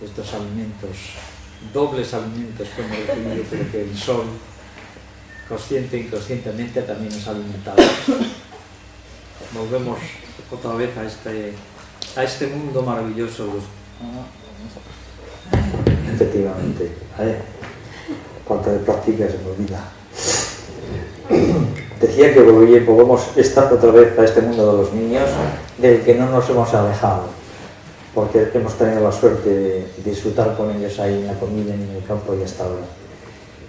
estos alimentos, dobles alimentos que hemos recibido, pero que el sol, consciente e inconscientemente, también nos ha alimentado. Volvemos otra vez a este mundo maravilloso. Efectivamente, falta de práctica se me olvida. Decía que volvemos estar otra vez a este mundo de los niños, del que no nos hemos alejado, porque hemos tenido la suerte de disfrutar con ellos ahí en la comida, en el campo y hasta ahora.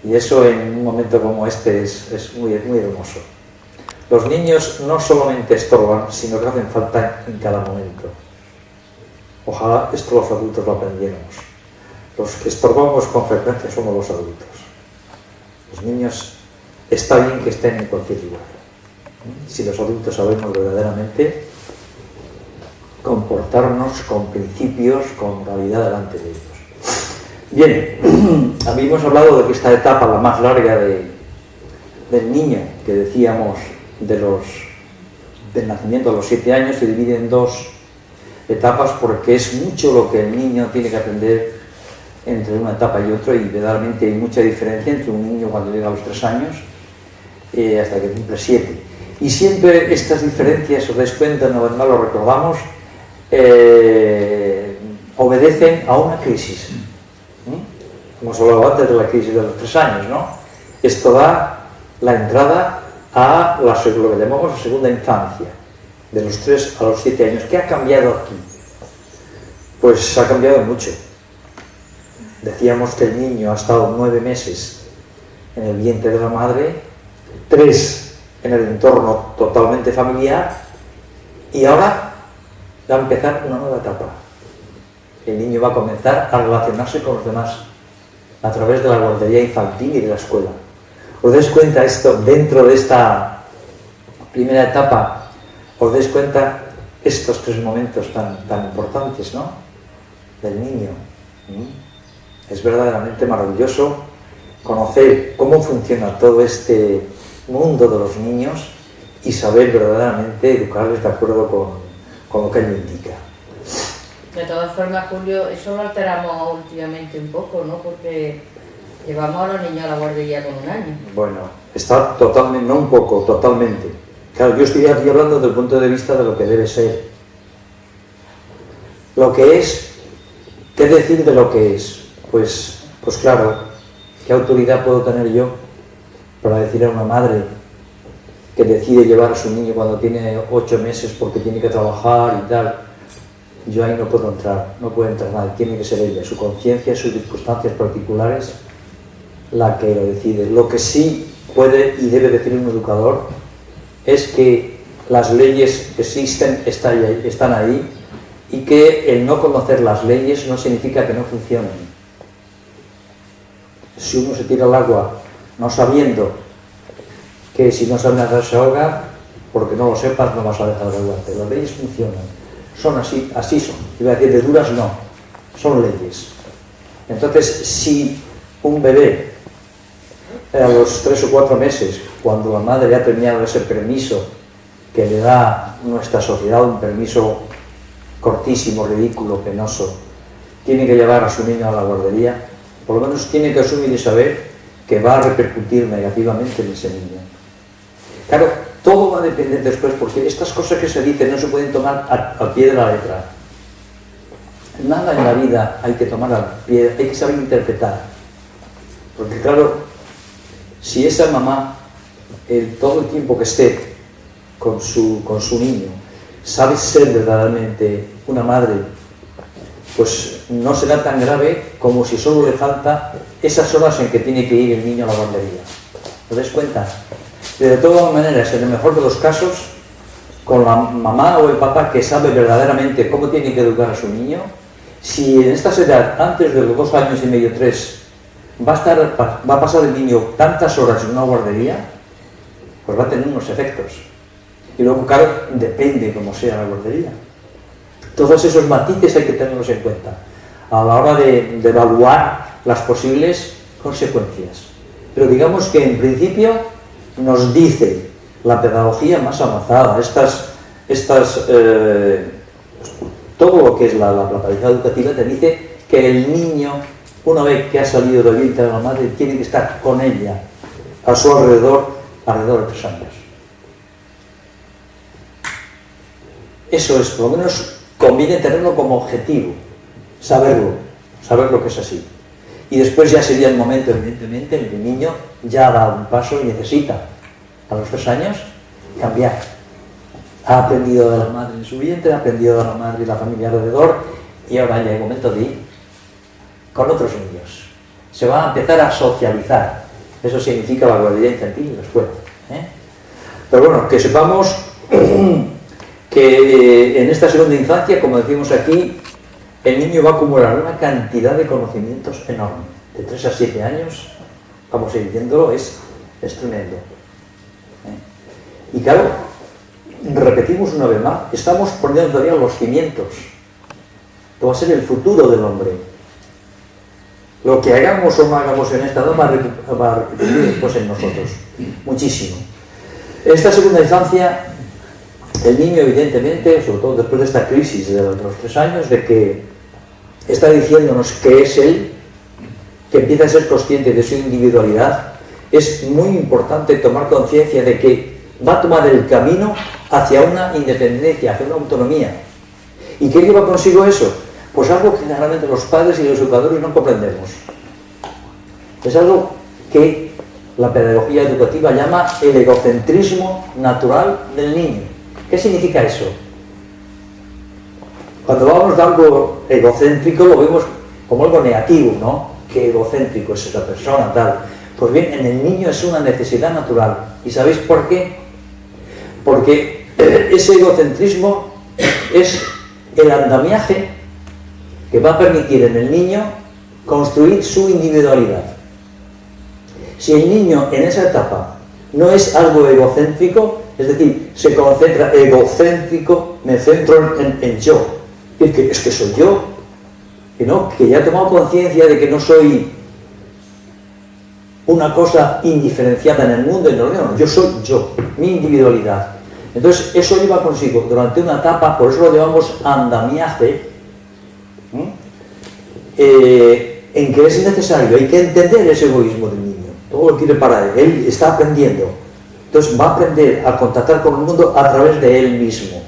Y eso en un momento como este es muy, muy hermoso. Los niños no solamente estorban, sino que hacen falta en cada momento. Ojalá esto los adultos lo aprendiéramos. Los que estorbamos con frecuencia somos los adultos. Los niños está bien que estén en cualquier lugar. Si los adultos sabemos verdaderamente comportarnos con principios, con realidad delante de ellos. Bien, habíamos hablado de que esta etapa, la más larga del niño, que decíamos del nacimiento a los 7 años, se divide en 2 etapas porque es mucho lo que el niño tiene que aprender entre una etapa y otra, y verdaderamente hay mucha diferencia entre un niño cuando llega a los 3 años hasta que cumple 7. Y siempre estas diferencias, os dais cuenta, no lo recordamos, obedecen a una crisis. Hemos hablado antes de la crisis de los 3 años, ¿no? Esto da la entrada a lo que llamamos la segunda infancia, de los 3 a los 7 años. ¿Qué ha cambiado aquí? Pues ha cambiado mucho. Decíamos que el niño ha estado 9 meses en el vientre de la madre, 3 en el entorno totalmente familiar, y ahora va a empezar una nueva etapa. El niño va a comenzar a relacionarse con los demás a través de la guardería infantil y de la escuela. ¿Os dais cuenta esto dentro de esta primera etapa? ¿Os dais cuenta estos 3 momentos tan importantes, ¿no? Del niño. Es verdaderamente maravilloso conocer cómo funciona todo este mundo de los niños y saber verdaderamente educarles de acuerdo con lo que él indica. De todas formas, Julio, eso lo alteramos últimamente un poco, ¿no? Porque llevamos a los niños a la guardería con 1 año. Bueno, está totalmente, no un poco, totalmente. Claro, yo estoy aquí hablando desde el punto de vista de lo que debe ser. Lo que es, ¿qué decir de lo que es? Pues claro, ¿qué autoridad puedo tener yo para decir a una madre que decide llevar a su niño cuando tiene 8 meses porque tiene que trabajar y tal? Yo ahí no puedo entrar, no puede entrar nadie, tiene que ser ella, su conciencia, sus circunstancias particulares, la que lo decide. Lo que sí puede y debe decir un educador es que las leyes que existen están ahí, y que el no conocer las leyes no significa que no funcionen. Si uno se tira al agua no sabiendo que si no sabe nadar se ahoga, porque no lo sepas no vas a dejar de ahogarte. Las leyes funcionan, son así son. Iba a decir de duras, no, son leyes. Entonces, si un bebé a los 3 o 4 meses, cuando la madre ha terminado ese permiso que le da nuestra sociedad, un permiso cortísimo, ridículo, penoso, tiene que llevar a su niño a la guardería, por lo menos tiene que asumir y saber que va a repercutir negativamente en ese niño. Claro, todo va a depender después, porque estas cosas que se dicen no se pueden tomar al pie de la letra. Nada en la vida hay que tomar al pie, hay que saber interpretar. Porque claro, si esa mamá, todo el tiempo que esté con su niño, sabe ser verdaderamente una madre, pues no será tan grave como si solo le falta esas horas en que tiene que ir el niño a la guardería. ¿Os dais cuenta? De todas maneras, en el mejor de los casos, con la mamá o el papá que sabe verdaderamente cómo tiene que educar a su niño, si en esta edad, antes de los 2 años y medio, 3, va a pasar el niño tantas horas en una guardería, pues va a tener unos efectos. Y luego, claro, depende cómo sea la guardería. Todos esos matices hay que tenerlos en cuenta a la hora de evaluar las posibles consecuencias. Pero digamos que en principio nos dice la pedagogía más avanzada, todo lo que es la planificación educativa te dice que el niño, una vez que ha salido del vientre de la madre, tiene que estar con ella, a su alrededor de 3 años. Eso es, por lo menos conviene tenerlo como objetivo, saberlo que es así. Y después ya sería el momento, evidentemente, en que el niño ya da un paso y necesita, a los 3 años, cambiar. Ha aprendido de la madre en su vientre, ha aprendido de la madre y la familia alrededor, y ahora ya hay momento de ir con otros niños. Se va a empezar a socializar. Eso significa la guardería infantil y la escuela. Pero bueno, que sepamos que en esta segunda infancia, como decimos aquí, el niño va a acumular una cantidad de conocimientos enorme. De 3 a 7 años, vamos a ir viéndolo, es tremendo. Y claro, repetimos una vez más, estamos poniendo todavía los cimientos. Esto va a ser el futuro del hombre. Lo que hagamos o no hagamos en esta edad va a repercutir después en nosotros. Muchísimo. Esta segunda infancia, el niño evidentemente, sobre todo después de esta crisis de los 3 años, de que está diciéndonos que es él, que empieza a ser consciente de su individualidad, es muy importante tomar conciencia de que va a tomar el camino hacia una independencia, hacia una autonomía. ¿Y qué lleva consigo eso? Pues algo que generalmente los padres y los educadores no comprendemos. Es algo que la pedagogía educativa llama el egocentrismo natural del niño. ¿Qué significa eso? Cuando hablamos de algo egocéntrico lo vemos como algo negativo, ¿no? Qué egocéntrico es esa persona, tal. Pues bien, en el niño es una necesidad natural. ¿Y sabéis por qué? Porque ese egocentrismo es el andamiaje que va a permitir en el niño construir su individualidad. Si el niño en esa etapa no es algo egocéntrico, es decir, se concentra egocéntrico, me centro en yo, es que soy yo, que ya he tomado conciencia de que no soy una cosa indiferenciada en el mundo, no, yo soy yo, mi individualidad. Entonces eso lleva consigo durante una etapa, por eso lo llamamos andamiaje, en que es necesario, hay que entender ese egoísmo del niño, todo lo quiere para él está aprendiendo, entonces va a aprender a contactar con el mundo a través de él mismo.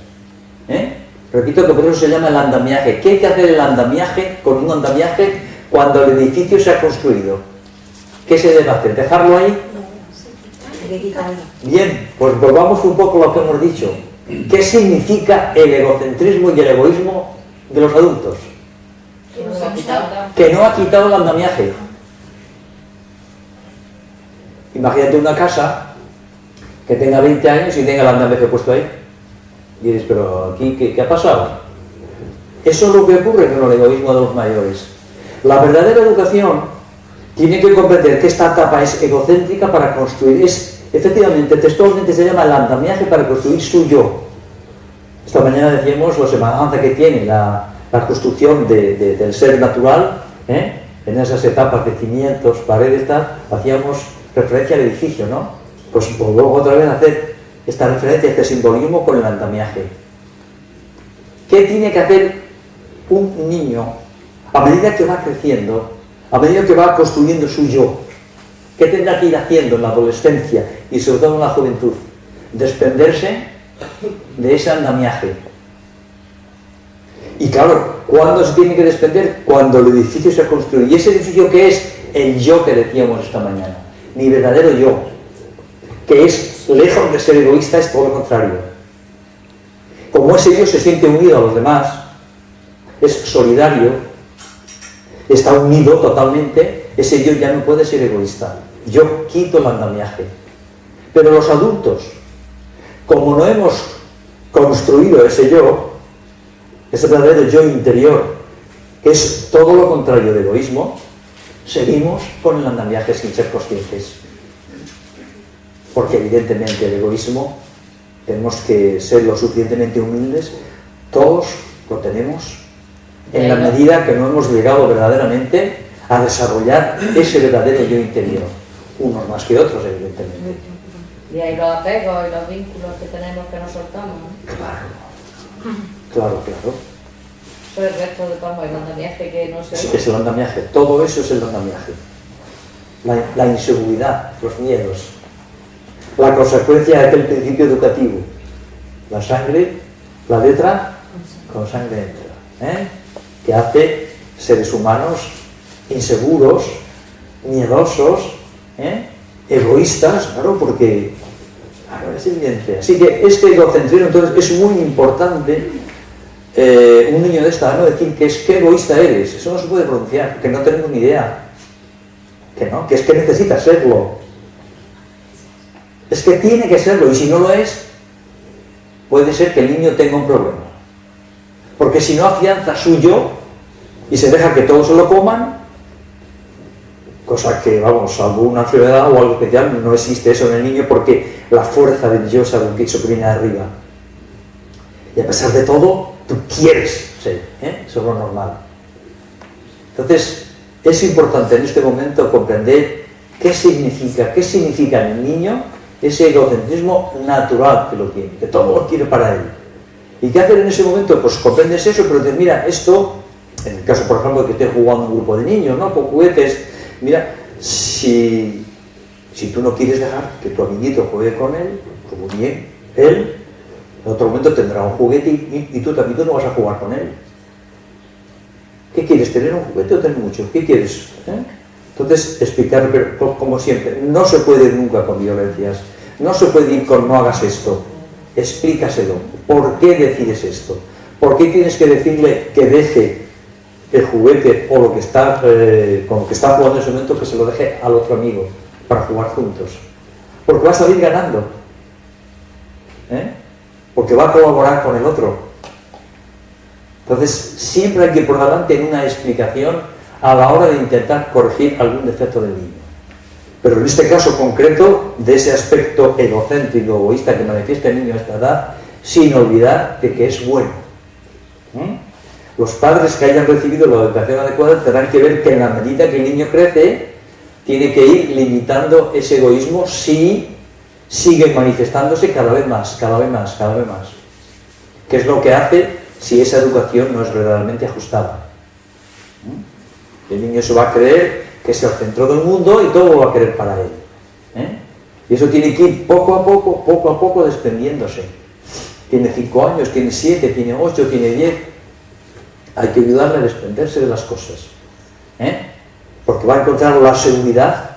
Repito que por eso se llama el andamiaje. ¿Qué hay que hacer el andamiaje con un andamiaje cuando el edificio se ha construido? ¿Qué se debe hacer? ¿Dejarlo ahí? Bien, pues volvamos un poco a lo que hemos dicho. ¿Qué significa el egocentrismo y el egoísmo de los adultos? Que no ha quitado el andamiaje. Imagínate una casa que tenga 20 años y tenga el andamiaje puesto ahí. Y dices, pero aquí, ¿qué ha pasado? Eso es lo que ocurre con el egoísmo de los mayores. La verdadera educación tiene que comprender que esta etapa es egocéntrica para construir, efectivamente, textualmente se llama el andamiaje para construir su yo. Esta mañana decíamos la semejanza que tiene la construcción del ser natural, en esas etapas de cimientos, paredes, tal, hacíamos referencia al edificio, ¿no? Pues luego otra vez hacer esta referencia, este simbolismo con el andamiaje. ¿Qué tiene que hacer un niño a medida que va creciendo, a medida que va construyendo su yo? ¿Qué tendrá que ir haciendo en la adolescencia y sobre todo en la juventud? Desprenderse de ese andamiaje. Y claro, ¿cuándo se tiene que desprender? Cuando el edificio se construye. ¿Y ese edificio qué es? El yo que decíamos esta mañana. Mi verdadero yo. Que es, lejos de ser egoísta, es todo lo contrario. Como ese yo se siente unido a los demás, es solidario, está unido totalmente, ese yo ya no puede ser egoísta. Yo quito el andamiaje. Pero los adultos, como no hemos construido ese yo, ese verdadero yo interior, que es todo lo contrario del egoísmo, seguimos con el andamiaje sin ser conscientes. Porque evidentemente el egoísmo, tenemos que ser lo suficientemente humildes, todos lo tenemos, en la medida que no hemos llegado verdaderamente a desarrollar ese verdadero yo interior, unos más que otros evidentemente. Y hay los apegos y los vínculos que tenemos que no soltamos, ¿no? Claro. Pero el resto de palma, el andamiaje que no se Sí, es el andamiaje, todo eso es el andamiaje. La inseguridad, los miedos, la consecuencia de aquel principio educativo. La sangre, la letra, con sangre entra, que hace seres humanos inseguros, miedosos, egoístas, claro, porque es evidente. Así que este egocentrismo entonces es muy importante. Un niño de esta edad no decir que es que egoísta eres, eso no se puede pronunciar, que no tenemos ni idea, que es que necesita serlo, es que tiene que serlo, y si no lo es, puede ser que el niño tenga un problema, porque si no afianza su yo y se deja que todos se lo coman, cosa que, vamos, salvo una enfermedad o algo especial, no existe eso en el niño, porque la fuerza del yo es algo que viene de arriba, y a pesar de todo, tú quieres ser, eso es lo normal. Entonces, es importante en este momento comprender qué significa en el niño ese egocentrismo natural que lo tiene, que todo lo quiere para él. ¿Y qué hacer en ese momento? Pues comprendes eso, pero dices, mira, esto, en el caso, por ejemplo, de que esté jugando un grupo de niños, ¿no?, con juguetes, mira, si tú no quieres dejar que tu amiguito juegue con él, pues muy bien, él en otro momento tendrá un juguete y tú también no vas a jugar con él. ¿Qué quieres? ¿Tener un juguete o tener muchos? ¿Qué quieres? Entonces, explicar, como siempre, no se puede ir nunca con violencias, no se puede ir con no hagas esto, explícaselo. ¿Por qué decides esto? ¿Por qué tienes que decirle que deje el juguete o lo que está, con lo que está jugando en ese momento, que se lo deje al otro amigo para jugar juntos? Porque va a salir ganando. Porque va a colaborar con el otro. Entonces, siempre hay que ir por delante en una explicación a la hora de intentar corregir algún defecto del niño. Pero en este caso concreto, de ese aspecto egocéntrico, egoísta que manifiesta el niño a esta edad, sin olvidar de que es bueno. Los padres que hayan recibido la educación adecuada tendrán que ver que en la medida que el niño crece, tiene que ir limitando ese egoísmo si sigue manifestándose cada vez más, cada vez más, cada vez más. ¿Qué es lo que hace si esa educación no es verdaderamente ajustada? El niño se va a creer que es el centro del mundo y todo lo va a querer para él. Y eso tiene que ir poco a poco desprendiéndose. Tiene 5 años, tiene 7, tiene 8, tiene 10. Hay que ayudarle a desprenderse de las cosas. Porque va a encontrar la seguridad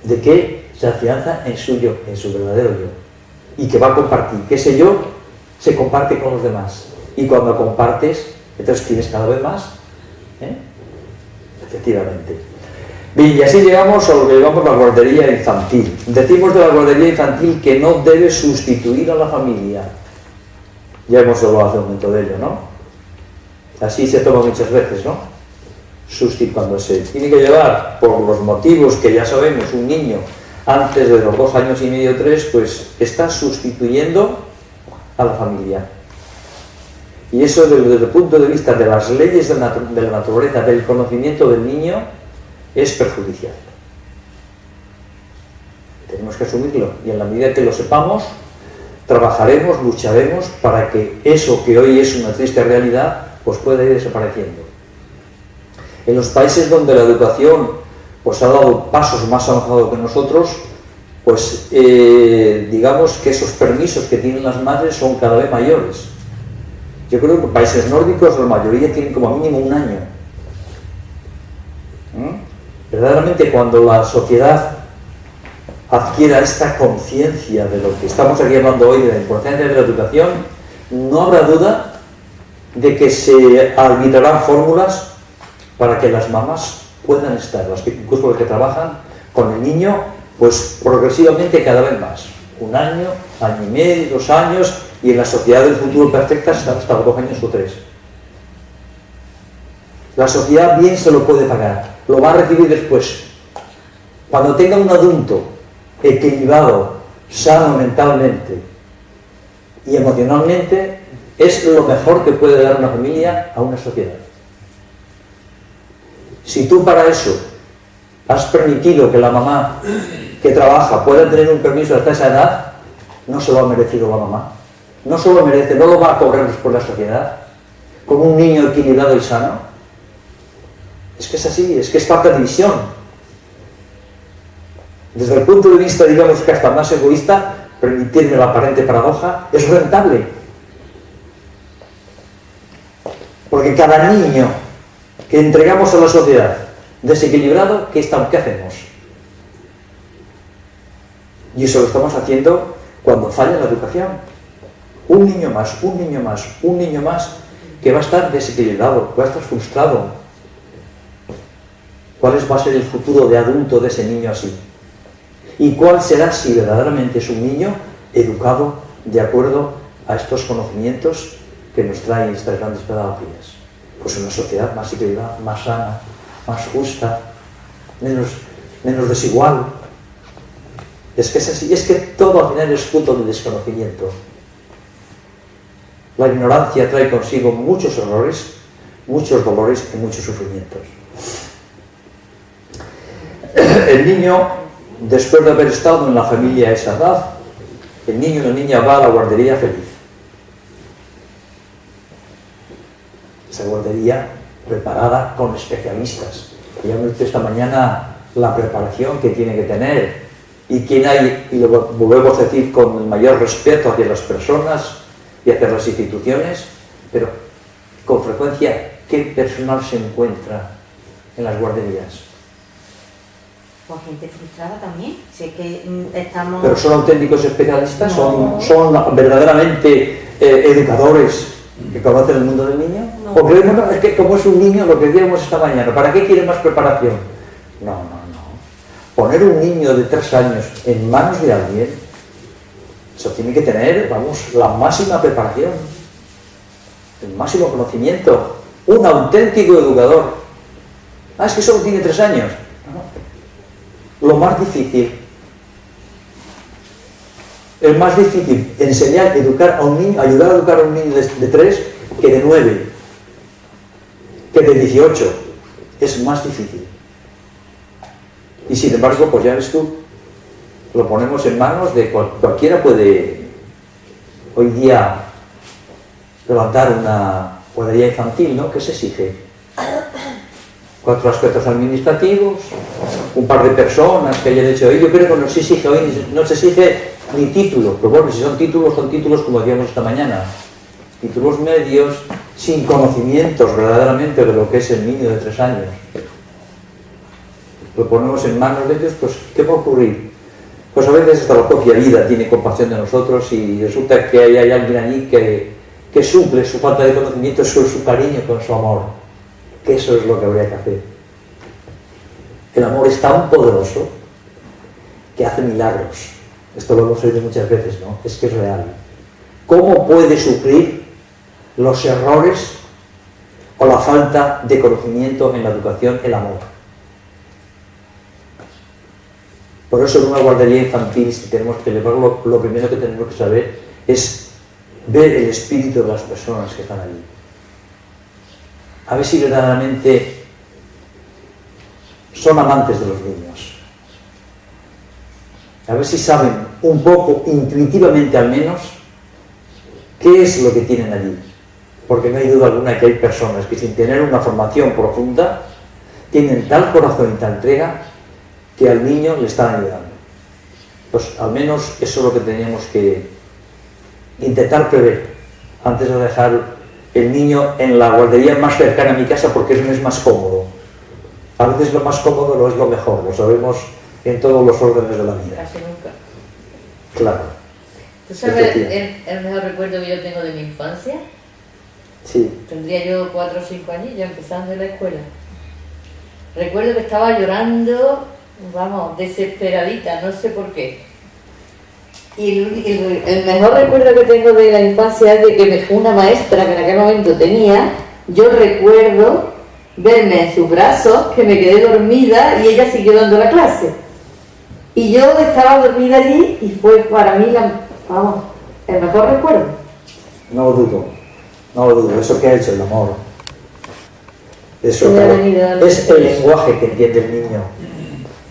de que se afianza en su yo, en su verdadero yo, y que va a compartir, que ese yo se comparte con los demás, y cuando compartes, entonces tienes cada vez más, efectivamente. Bien, y así llegamos a lo que llamamos la guardería infantil. Decimos de la guardería infantil que no debe sustituir a la familia. Ya hemos hablado hace un momento de ello, ¿no? Así se toma muchas veces, ¿no? Cuando se tiene que llevar, por los motivos que ya sabemos, un niño antes de los 2 años y medio, 3, pues está sustituyendo a la familia. Y eso desde el punto de vista de las leyes de la naturaleza, del conocimiento del niño, es perjudicial. Tenemos que asumirlo, y en la medida que lo sepamos, trabajaremos, lucharemos para que eso que hoy es una triste realidad, pues pueda ir desapareciendo. En los países donde la educación pues ha dado pasos más avanzados que nosotros, pues digamos que esos permisos que tienen las madres son cada vez mayores. Yo creo que en países nórdicos la mayoría tienen como mínimo 1 año. Verdaderamente, cuando la sociedad adquiera esta conciencia de lo que estamos aquí hablando hoy, de la importancia de la educación, no habrá duda de que se arbitrarán fórmulas para que las mamás puedan estar, incluso las que trabajan con el niño, pues progresivamente cada vez más. 1 año, año y medio, 2 años, y en la sociedad del futuro perfecta hasta los 2 años o 3. La sociedad bien se lo puede pagar, lo va a recibir después. Cuando tenga un adulto equilibrado, sano mentalmente y emocionalmente, es lo mejor que puede dar una familia a una sociedad. Si tú para eso has permitido que la mamá que trabaja pueda tener un permiso hasta esa edad, no se lo ha merecido la mamá. No se lo merece, no lo va a cobrar después la sociedad. con un niño equilibrado y sano? Es que es así, es que es falta de visión. Desde el punto de vista, digamos que hasta más egoísta, permitirme la aparente paradoja, es rentable. Porque cada niño que entregamos a la sociedad desequilibrado, ¿qué hacemos? Y eso lo estamos haciendo cuando falla la educación. Un niño más, un niño más, un niño más que va a estar desequilibrado, va a estar frustrado. ¿Cuál va a ser el futuro de adulto de ese niño así? ¿Y cuál será si verdaderamente es un niño educado de acuerdo a estos conocimientos que nos traen estas grandes pedagogías? Pues una sociedad más equilibrada, más sana, más justa, menos desigual. Es que es así, es que todo al final es fruto del desconocimiento. La ignorancia trae consigo muchos errores, muchos dolores y muchos sufrimientos. El niño, después de haber estado en la familia a esa edad, el niño o la niña va a la guardería feliz. Esa guardería preparada con especialistas. Ya me esta mañana la preparación que tiene que tener. Y quien hay, y lo volvemos a decir con el mayor respeto hacia las personas y hacia las instituciones, pero con frecuencia, ¿qué personal se encuentra en las guarderías? Pues gente frustrada también. Sé que estamos... ¿Pero son auténticos especialistas? No. ¿Son verdaderamente educadores que conocen el mundo del niño? No. ¿O creemos, no, es que como es un niño, lo que decíamos esta mañana, ¿para qué quiere más preparación? No. Poner un niño de 3 años en manos de alguien, eso tiene que tener, vamos, la máxima preparación, el máximo conocimiento, un auténtico educador. Es que solo tiene 3 años. Lo más difícil, es más difícil enseñar, educar a un niño, ayudar a educar a un niño de 3 que de 9, que de 18. Es más difícil. Y sin embargo, pues ya ves tú, lo ponemos en manos de cualquiera puede hoy día levantar una guardería infantil, ¿no? ¿Qué se exige? 4 aspectos administrativos, un par de personas que hayan hecho. Yo creo que no se exige hoy, no se exige ni título, pero bueno, si son títulos como decíamos esta mañana, títulos medios, sin conocimientos verdaderamente de lo que es el niño de 3 años. Lo ponemos en manos de ellos, pues ¿qué va a ocurrir? Pues a veces hasta la propia vida tiene compasión de nosotros y resulta que hay alguien allí que suple su falta de conocimiento con su cariño, con su amor. Que eso es lo que habría que hacer. El amor es tan poderoso que hace milagros. Esto lo hemos oído muchas veces, ¿no? Es que es real. ¿Cómo puede suplir los errores o la falta de conocimiento en la educación el amor? Por eso en una guardería infantil, si tenemos que llevarlo, lo primero que tenemos que saber es ver el espíritu de las personas que están allí. A ver si verdaderamente son amantes de los niños. A ver si saben un poco, intuitivamente al menos, qué es lo que tienen allí. Porque no hay duda alguna que hay personas que sin tener una formación profunda tienen tal corazón y tal entrega que al niño le están ayudando. Pues al menos eso es lo que teníamos que intentar prever antes de dejar el niño en la guardería más cercana a mi casa, porque eso es más cómodo. A veces lo más cómodo no es lo mejor, lo sabemos en todos los órdenes de la vida. Casi nunca. Claro. ¿Tú sabes el mejor recuerdo que yo tengo de mi infancia? Sí. Tendría yo 4 o 5 años ya empezando en la escuela. Recuerdo que estaba llorando, vamos, desesperadita, no sé por qué. Y el mejor recuerdo que tengo de la infancia es de que una maestra que en aquel momento tenía, yo recuerdo verme en sus brazos, que me quedé dormida y ella siguió dando la clase. Y yo estaba dormida allí y fue para mí el mejor recuerdo. No lo dudo, eso que ha hecho el amor. Eso es el lenguaje que entiende el niño.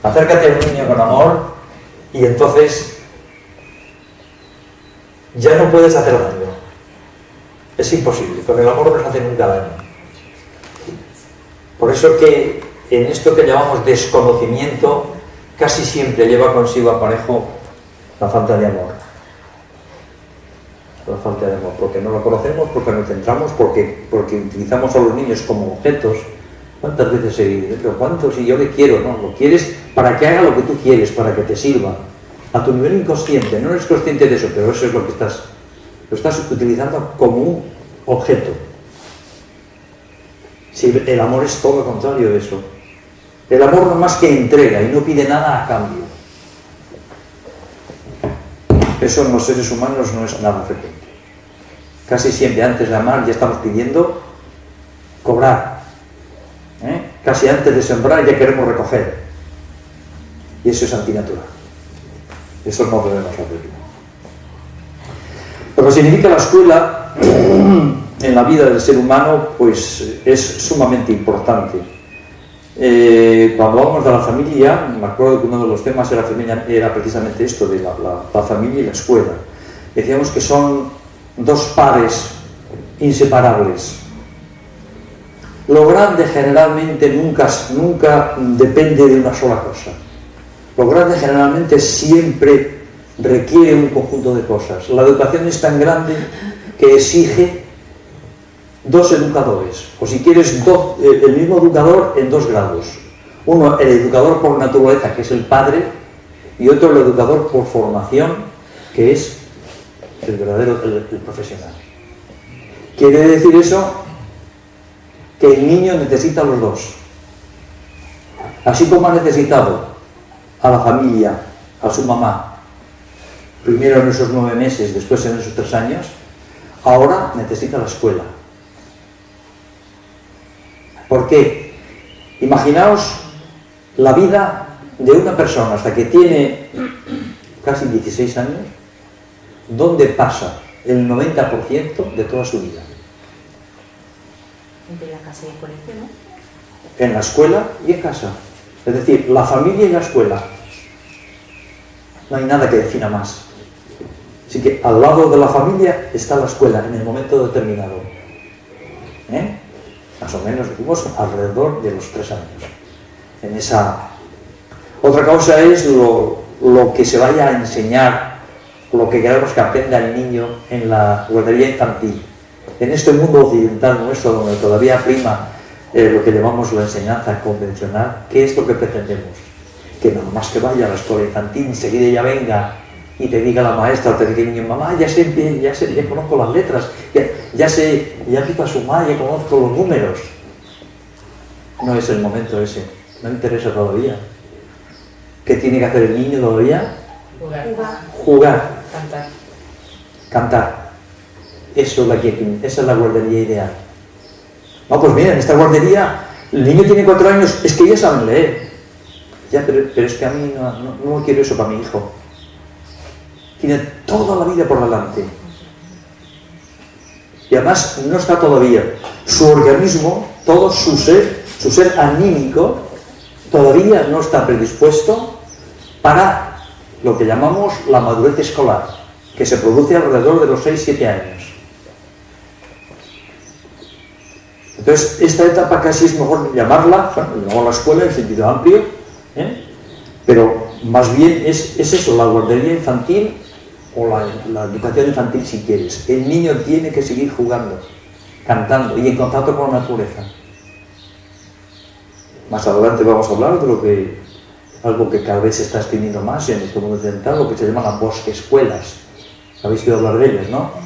Acércate a un niño con amor y entonces ya no puedes hacer daño. Es imposible, con el amor no se hace nunca daño. Por eso que en esto que llamamos desconocimiento casi siempre lleva consigo aparejo la falta de amor. La falta de amor, porque no lo conocemos, porque nos centramos, porque utilizamos a los niños como objetos. ¿Cuántas veces he dicho, pero cuánto si yo le quiero? No, lo quieres para que haga lo que tú quieres, para que te sirva. A tu nivel inconsciente, no eres consciente de eso, pero eso es lo que lo estás utilizando como un objeto. Si el amor es todo lo contrario de eso. El amor no más que entrega y no pide nada a cambio. Eso en los seres humanos no es nada frecuente. Casi siempre antes de amar ya estamos pidiendo cobrar. Casi antes de sembrar ya queremos recoger. Y eso es antinatural. Eso no debemos hacerlo. Lo que significa la escuela en la vida del ser humano, pues es sumamente importante. Cuando hablamos de la familia, me acuerdo que uno de los temas era precisamente esto, de la familia y la escuela. Decíamos que son dos pares inseparables. Lo grande generalmente nunca depende de una sola cosa. Lo grande generalmente siempre requiere un conjunto de cosas. La educación es tan grande que exige dos educadores, o si quieres el mismo educador en dos grados. Uno, el educador por naturaleza, que es el padre, y otro, el educador por formación, que es el verdadero, el profesional. Quiere decir eso que el niño necesita a los dos. Así como ha necesitado a la familia, a su mamá, primero en esos 9 meses, después en esos 3 años, ahora necesita la escuela. ¿Por qué? Imaginaos la vida de una persona hasta que tiene casi 16 años, donde pasa el 90% de toda su vida. Entre la casa y el colegio, ¿no? En la escuela y en casa. Es decir, la familia y la escuela. No hay nada que defina más. Así que al lado de la familia está la escuela en el momento determinado. Más o menos, decimos, alrededor de los 3 años. Otra cosa es lo que se vaya a enseñar, lo que queremos que aprenda el niño en la guardería infantil. En este mundo occidental nuestro, donde todavía prima lo que llamamos la enseñanza convencional, ¿qué es lo que pretendemos? Que nada más que vaya a la escuela infantil, enseguida ya venga y te diga la maestra, o te diga el niño, mamá, ya conozco las letras, ya empiezo a sumar, ya conozco los números. No es el momento ese, no interesa todavía. ¿Qué tiene que hacer el niño todavía? Jugar. Cantar. Esa es la guardería ideal. No, pues mira, en esta guardería el niño tiene 4 años, es que ya saben leer. Ya, pero es que a mí no quiero eso para mi hijo. Tiene toda la vida por delante. Y además no está todavía. Su organismo, todo su ser anímico, todavía no está predispuesto para lo que llamamos la madurez escolar, que se produce alrededor de los 6-7 años. Entonces, esta etapa casi es mejor llamarla, la escuela en sentido amplio, pero más bien es eso, la guardería infantil o la educación infantil si quieres. El niño tiene que seguir jugando, cantando y en contacto con la naturaleza. Más adelante vamos a hablar de algo que cada vez se está extendiendo más en este mundo occidental, lo que se llaman las bosque-escuelas. Habéis oído hablar de ellas, ¿no?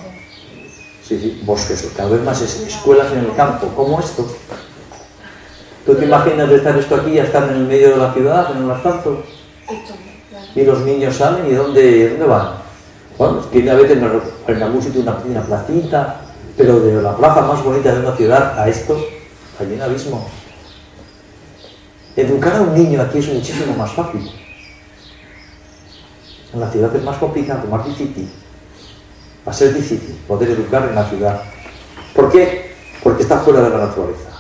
Sí, bosques, cada vez más escuelas en el campo, como esto. ¿Tú te imaginas de estar esto aquí y estar en el medio de la ciudad, en el asfalto? Y los niños salen y ¿dónde van? Bueno, tiene a veces en algún sitio una pequeña placita, pero de la plaza más bonita de una ciudad a esto, hay un abismo. Educar a un niño aquí es muchísimo más fácil. En la ciudad es más complicado, más difícil. Va a ser difícil poder educar en la ciudad. ¿Por qué? Porque está fuera de la naturaleza.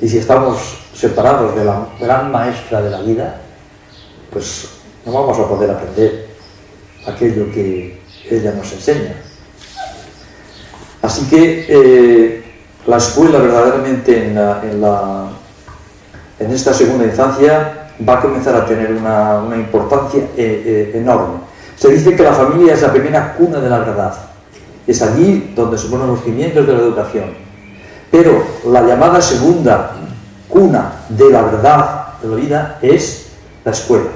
Y si estamos separados de la gran maestra de la vida, pues no vamos a poder aprender aquello que ella nos enseña. Así que la escuela verdaderamente en esta segunda infancia va a comenzar a tener una importancia enorme. Se dice que la familia es la primera cuna de la verdad. Es allí donde se ponen los cimientos de la educación. Pero la llamada segunda cuna de la verdad de la vida es la escuela.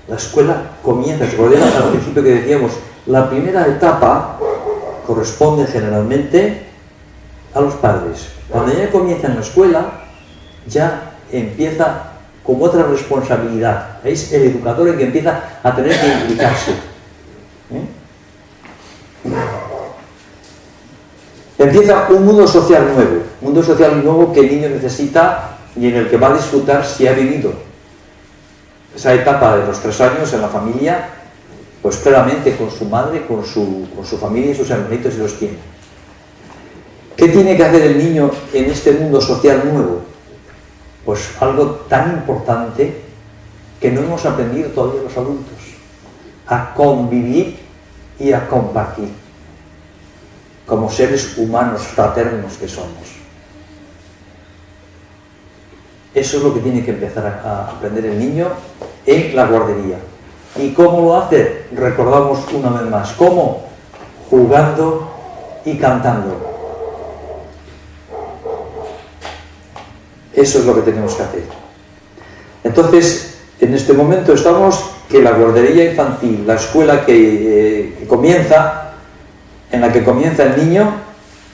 La escuela comienza, recordemos al principio que decíamos, la primera etapa corresponde generalmente a los padres. Cuando ya comienza en la escuela, ya empieza como otra responsabilidad. Es el educador el que empieza a tener que implicarse. Empieza un mundo social nuevo que el niño necesita y en el que va a disfrutar si ha vivido esa etapa de los 3 años en la familia, pues claramente con su madre, con su familia y sus hermanitos, si los tiene. ¿Qué tiene que hacer el niño en este mundo social nuevo? Pues algo tan importante que no hemos aprendido todavía los adultos: a convivir y a compartir como seres humanos fraternos que somos. Eso es lo que tiene que empezar a aprender el niño en la guardería. ¿Y cómo lo hace? Recordamos una vez más. ¿Cómo? Jugando y cantando. Eso es lo que tenemos que hacer. Entonces, en este momento estamos que la guardería infantil, la escuela que comienza, en la que comienza el niño,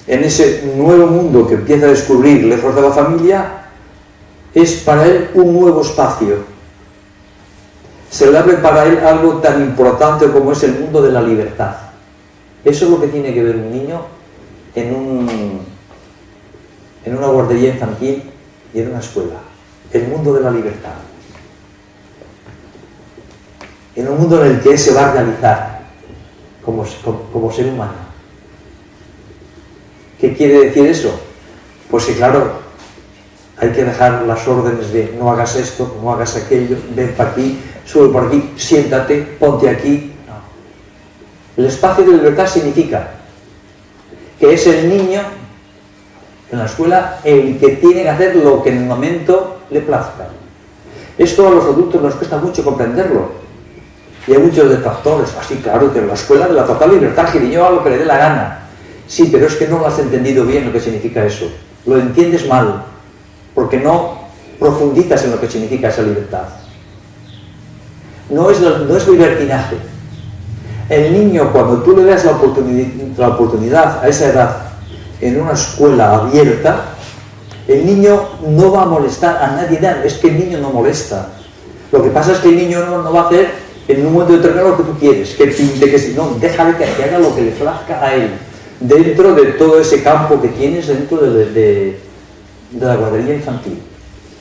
en ese nuevo mundo que empieza a descubrir lejos de la familia, es para él un nuevo espacio. Se le abre para él algo tan importante como es el mundo de la libertad. Eso es lo que tiene que ver un niño en una guardería infantil y en una escuela. El mundo de la libertad. En un mundo en el que él se va a realizar como ser humano. ¿Qué quiere decir eso? Pues que claro, hay que dejar las órdenes de no hagas esto, no hagas aquello, ven para aquí, sube por aquí, siéntate, ponte aquí. No. El espacio de libertad significa que es el niño en la escuela el que tiene que hacer lo que en el momento le plazca. Esto a los adultos nos cuesta mucho comprenderlo. Y hay muchos detractores, así claro, que en la escuela de la total libertad, que el niño haga lo que le dé la gana. Sí, pero es que no lo has entendido bien lo que significa eso. Lo entiendes mal, porque no profundizas en lo que significa esa libertad. No es libertinaje. El niño, cuando tú le das la oportunidad a esa edad en una escuela abierta, el niño no va a molestar a nadie. Es que el niño no molesta. Lo que pasa es que el niño no va a hacer en un momento determinado lo que tú quieres, que pinte, que si no, déjale que haga lo que le plazca a él, dentro de todo ese campo que tienes dentro de la guardería infantil.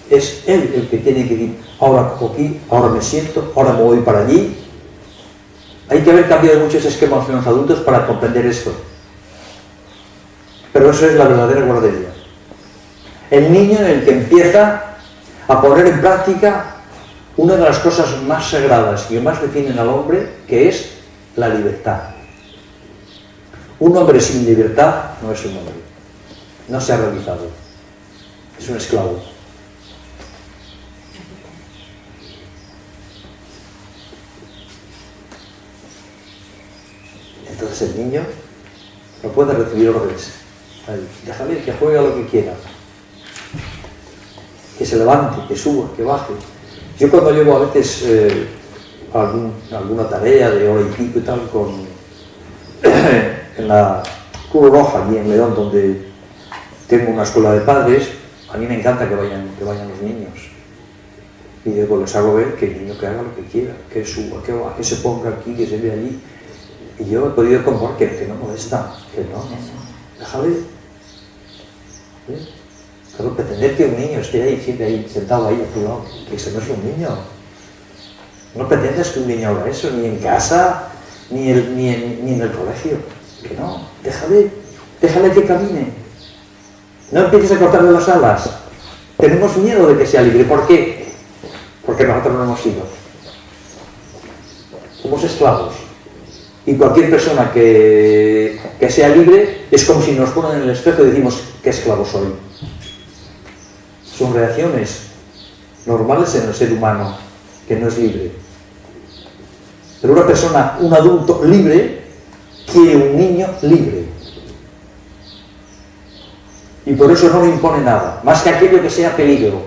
Es él el que tiene que decir, ahora cojo aquí, ahora me siento, ahora me voy para allí. Hay que haber cambiado muchos esquemas en los adultos para comprender esto. Pero eso es la verdadera guardería. El niño en el que empieza a poner en práctica una de las cosas más sagradas que más definen al hombre, que es la libertad. Un hombre sin libertad no es un hombre. No se ha realizado. Es un esclavo. Entonces el niño no puede recibir órdenes. Déjale que juegue a lo que quiera. Que se levante, que suba, que baje. Yo cuando llevo a veces alguna tarea de hora y pico y tal en la Cruz Roja, allí en León, donde tengo una escuela de padres, a mí me encanta que vayan los niños. Y luego les hago ver que el niño que haga lo que quiera, que suba, que baje, que se ponga aquí, que se vea allí. Y yo he podido comprobar que no molesta, que no. Déjale. ¿Sí? Pero pretender que un niño esté ahí, siempre ahí, sentado ahí a tu lado, que ese no es un niño. No pretendas que un niño haga eso, ni en casa, ni en el colegio. Que no, déjale que camine. No empieces a cortarle las alas. Tenemos miedo de que sea libre. ¿Por qué? Porque nosotros no hemos sido. Somos esclavos. Y cualquier persona que sea libre es como si nos ponen en el espejo y decimos qué esclavo soy. Son reacciones normales en el ser humano, que no es libre. Pero una persona, un adulto libre, quiere un niño libre. Y por eso no le impone nada, más que aquello que sea peligro.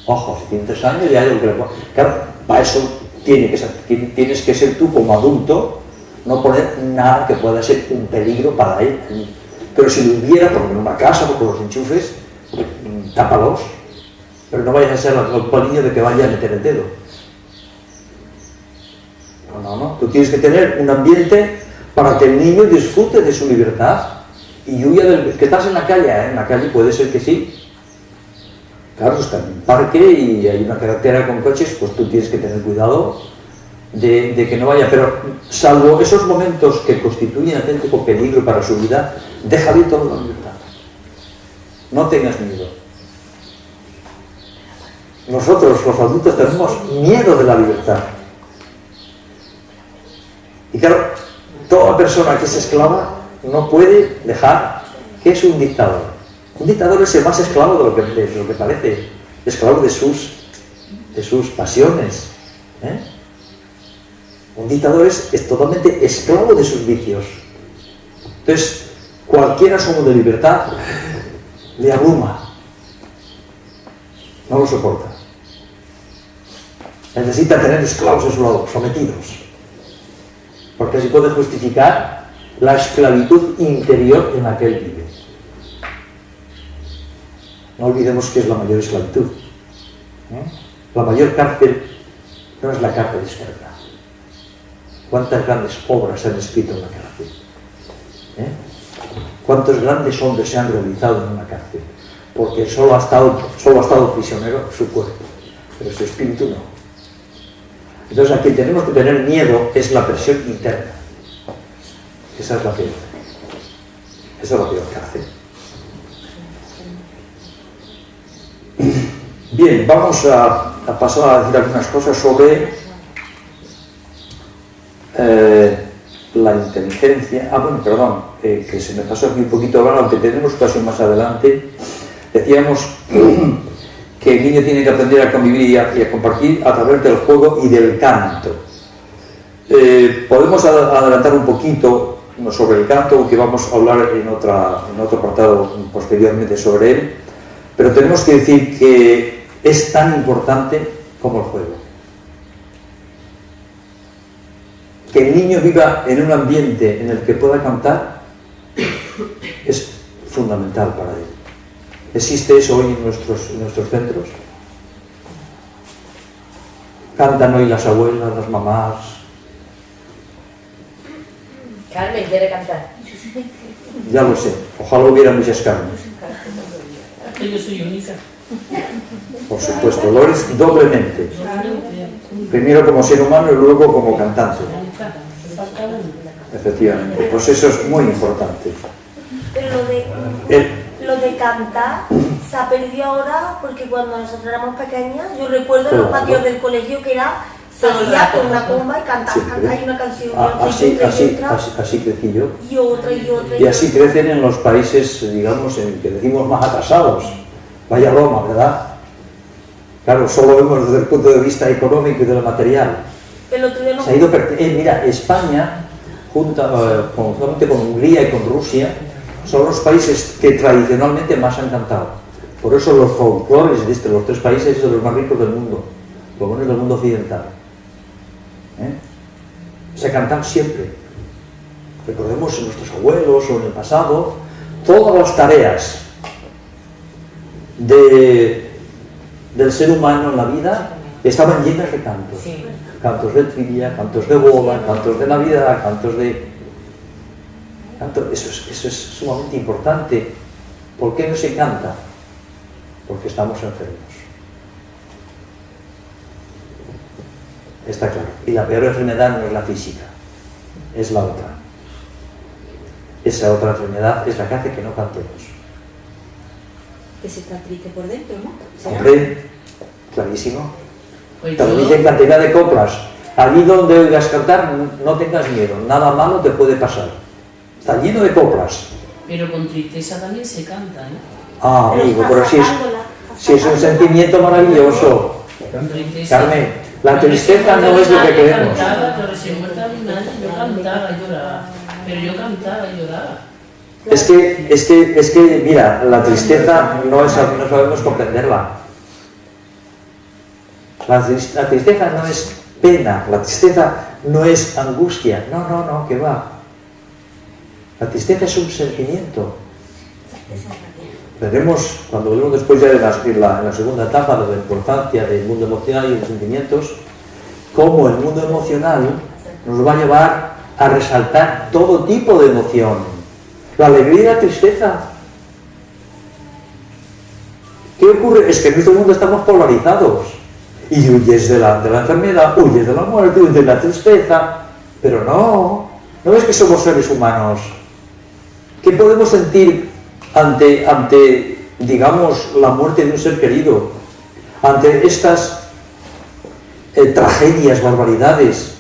Ojo, si tiene 3 años ya hay algo que le pone. Claro, para eso tienes que ser tú como adulto, no poner nada que pueda ser un peligro para él. Pero si lo hubiera, por ejemplo, en una casa, por los enchufes, tápalos. Pero no vayas a ser el niño de que vaya a meter el dedo. No. Tú tienes que tener un ambiente para que el niño disfrute de su libertad y huya del... que estás en la calle, en la calle puede ser que sí. Claro, está en un parque y hay una carretera con coches, pues tú tienes que tener cuidado de que no vaya, pero salvo esos momentos que constituyen auténtico peligro para su vida, déjale toda la libertad. No tengas miedo. Nosotros, los adultos, tenemos miedo de la libertad. Y claro, toda persona que es esclava no puede dejar que es un dictador. Un dictador es el más esclavo de lo que parece, esclavo de sus pasiones. Un dictador es totalmente esclavo de sus vicios. Entonces, cualquier asomo de libertad le abruma. No lo soporta. Necesita tener esclavos a su lado, sometidos. Porque así puede justificar la esclavitud interior en la que él vive. No olvidemos que es la mayor esclavitud. La mayor cárcel no es la cárcel externa. ¿Cuántas grandes obras se han escrito en la cárcel? ¿Cuántos grandes hombres se han realizado en una cárcel? Porque solo ha estado prisionero su cuerpo, pero su espíritu no. Entonces, a quien tenemos que tener miedo es la presión interna. Esa es la peor. Esa es la peor cárcel. Bien, vamos a pasar a decir algunas cosas sobre la inteligencia. Que se me pasó aquí un poquito ahora, aunque tenemos caso más adelante. Decíamos que el niño tiene que aprender a convivir y a compartir a través del juego y del canto. Podemos adelantar un poquito sobre el canto, aunque vamos a hablar en otro apartado posteriormente sobre él, pero tenemos que decir que es tan importante como el juego. Que el niño viva en un ambiente en el que pueda cantar es fundamental para él. ¿Existe eso hoy en nuestros centros? ¿Cantan hoy las abuelas, las mamás? Carmen quiere cantar. Ya lo sé, ojalá hubiera muchas Carmen. Yo soy única. Por supuesto, lo eres doblemente. Primero como ser humano y luego como cantante. Efectivamente, pues eso es muy importante. Pero lo de cantar se ha perdido ahora porque cuando nosotros éramos pequeñas, yo recuerdo en los patios del colegio que era salía con una comba y cantar y una canción Así crecí yo. y otra y otra. Y así crecen en los países, digamos, en que decimos más atrasados. Vaya Roma, ¿verdad? Claro, solo vemos desde el punto de vista económico y de lo material. El otro día no. Se ha ido mira, España, juntamente con Hungría y con Rusia, son los países que tradicionalmente más han cantado. Por eso los folclores de los 3 países son los más ricos del mundo, por lo menos del mundo occidental. Se cantan siempre. Recordemos en nuestros abuelos o en el pasado, todas las tareas del ser humano en la vida estaban llenas de cantos. Sí. Cantos de trilla, cantos de boda, cantos de Navidad, cantos de... Eso es sumamente importante. ¿Por qué no se canta? Porque estamos enfermos. Está claro. Y la peor enfermedad no es la física, es la otra. Esa otra enfermedad es la que hace que no cantemos. Que se está triste por dentro, ¿no? Hombre, clarísimo. Pues Te lo yo- dicen cantidad de coplas allí donde oigas cantar, no tengas miedo, nada malo te puede pasar. Está lleno de coplas. Pero con tristeza también se canta, ¿eh? Ah, Pero amigo, está pero sacándola, si es un sentimiento maravilloso. Con tristeza. Carmen, la tristeza no es lo que queremos. Yo cantaba, pero recién muerta mi madre, yo cantaba, lloraba. Pero yo cantaba, lloraba. Es que, mira, la tristeza no sabemos comprenderla. La tristeza no es pena, la tristeza no es angustia. No, que va. La tristeza es un sentimiento. Veremos, cuando veremos después ya en la segunda etapa de la importancia del mundo emocional y de los sentimientos, cómo el mundo emocional nos va a llevar a resaltar todo tipo de emoción. La alegría y la tristeza. ¿Qué ocurre? Es que en este mundo estamos polarizados. Y huyes de la enfermedad, huyes de la muerte, huyes de la tristeza. Pero no es que somos seres humanos. ¿Qué podemos sentir ante, digamos, la muerte de un ser querido? Ante estas tragedias, barbaridades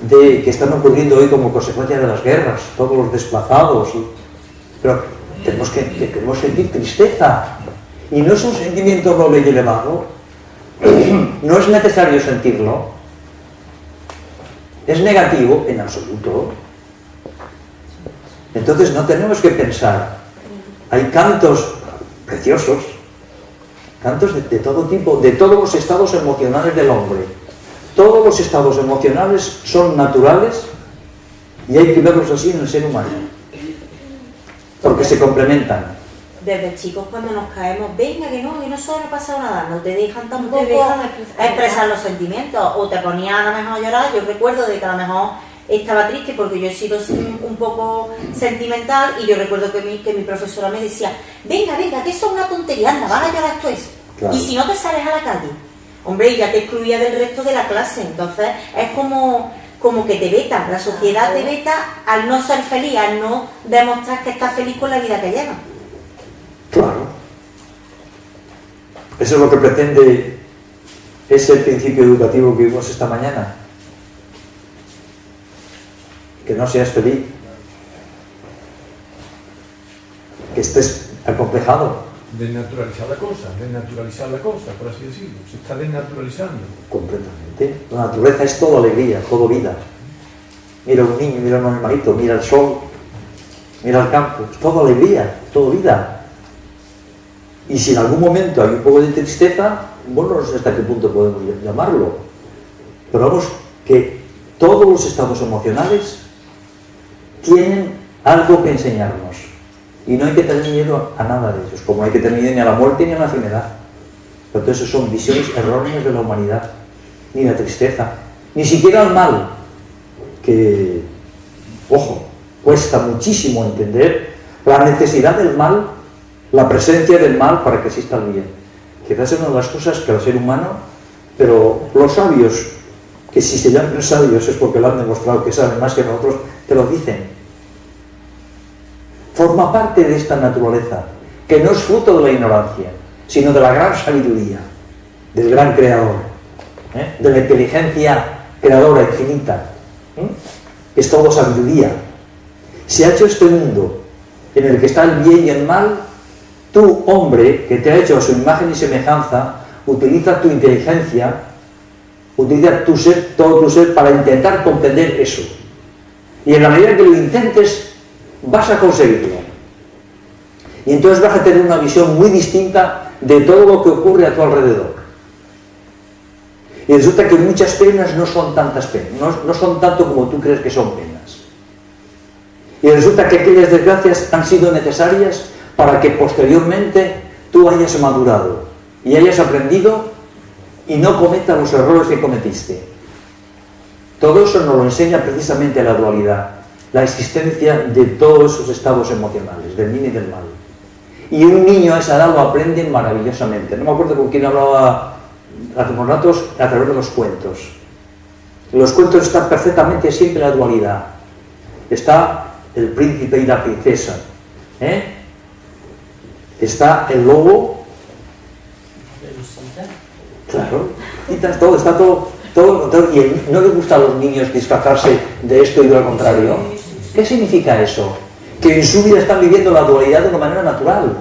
que están ocurriendo hoy como consecuencia de las guerras, todos los desplazados. Pero tenemos que sentir tristeza. Y no es un sentimiento noble y elevado. No es necesario sentirlo. ¿Es negativo? En absoluto. Entonces no tenemos que pensar. Hay cantos preciosos, cantos de todo tipo, de todos los estados emocionales del hombre. Todos los estados emocionales son naturales y hay que verlos así en el ser humano, porque se complementan. Desde chicos cuando nos caemos, venga que no solo ha pasado nada, no te dejan tampoco expresar. expresar los sentimientos, o te ponían a lo mejor a llorar. Yo recuerdo de que a lo mejor estaba triste porque yo he sido un poco sentimental, y yo recuerdo que mi profesora me decía, venga, que eso es una tontería, anda, vas a llorar tú eso. Claro. Y si no te sales a la calle, hombre, ya te excluía del resto de la clase. Entonces es como que te veta, la sociedad te veta al no ser feliz, al no demostrar que estás feliz con la vida que llevas. Claro. Eso es lo que pretende ese principio educativo que vimos esta mañana. Que no seas feliz. Que estés acomplejado. Desnaturalizar la cosa, por así decirlo. Se está desnaturalizando. Completamente. La naturaleza es todo alegría, todo vida. Mira un niño, mira un animalito, mira el sol, mira el campo. Es todo alegría, todo vida. Y si en algún momento hay un poco de tristeza, bueno, no sé hasta qué punto podemos llamarlo. Pero vamos, que todos los estados emocionales tienen algo que enseñarnos. Y no hay que tener miedo a nada de ellos, como no hay que tener miedo ni a la muerte ni a la enfermedad. Pero todo eso son visiones erróneas de la humanidad. Ni la tristeza, ni siquiera el mal, que, ojo, cuesta muchísimo entender la necesidad del mal, la presencia del mal para que exista el bien. Quizás es una de las cosas que al ser humano, pero los sabios, que si se llaman sabios es porque lo han demostrado que saben más que nosotros, te lo dicen. Forma parte de esta naturaleza, que no es fruto de la ignorancia, sino de la gran sabiduría, del gran creador, de la inteligencia creadora infinita. Es todo sabiduría. Se ha hecho este mundo en el que está el bien y el mal. Tú, hombre, que te ha hecho a su imagen y semejanza, utiliza tu inteligencia, utiliza tu ser, todo tu ser, para intentar comprender eso. Y en la medida que lo intentes, vas a conseguirlo. Y entonces vas a tener una visión muy distinta de todo lo que ocurre a tu alrededor. Y resulta que muchas penas no son tantas penas, no son tanto como tú crees que son penas. Y resulta que aquellas desgracias han sido necesarias para que posteriormente tú hayas madurado y hayas aprendido y no cometas los errores que cometiste. Todo eso nos lo enseña precisamente la dualidad, la existencia de todos esos estados emocionales, del bien y del mal. Y un niño a esa edad lo aprende maravillosamente. No me acuerdo con quién hablaba hace unos ratos, a través de los cuentos. En los cuentos está perfectamente siempre la dualidad. Está el príncipe y la princesa, está el lobo, claro, está todo Todo lo contrario. ¿Y no le gusta a los niños disfrazarse de esto y de lo contrario? ¿Qué significa eso? Que en su vida están viviendo la dualidad de una manera natural.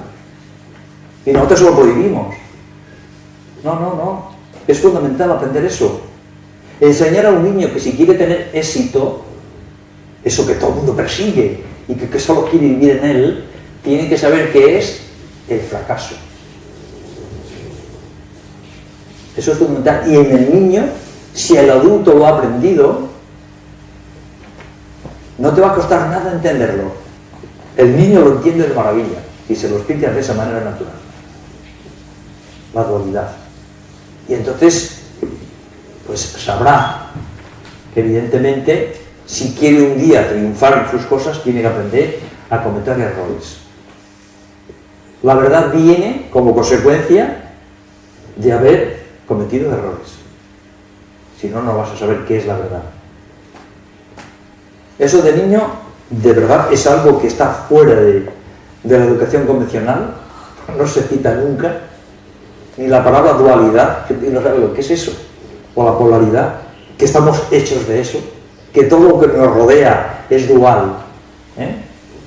Y nosotros lo prohibimos. No. Es fundamental aprender eso. Enseñar a un niño que si quiere tener éxito, eso que todo el mundo persigue y que solo quiere vivir en él, tiene que saber qué es el fracaso. Eso es fundamental. Y en el niño, si el adulto lo ha aprendido, no te va a costar nada entenderlo. El niño lo entiende de maravilla y se lo explicas de esa manera natural. La dualidad. Y entonces, pues sabrá que evidentemente, si quiere un día triunfar en sus cosas, tiene que aprender a cometer errores. La verdad viene como consecuencia de haber cometido errores. Si no, no vas a saber qué es la verdad. Eso de niño, de verdad, es algo que está fuera de la educación convencional. No se cita nunca. Ni la palabra dualidad, que no sabe lo que es eso. O la polaridad, que estamos hechos de eso. Que todo lo que nos rodea es dual.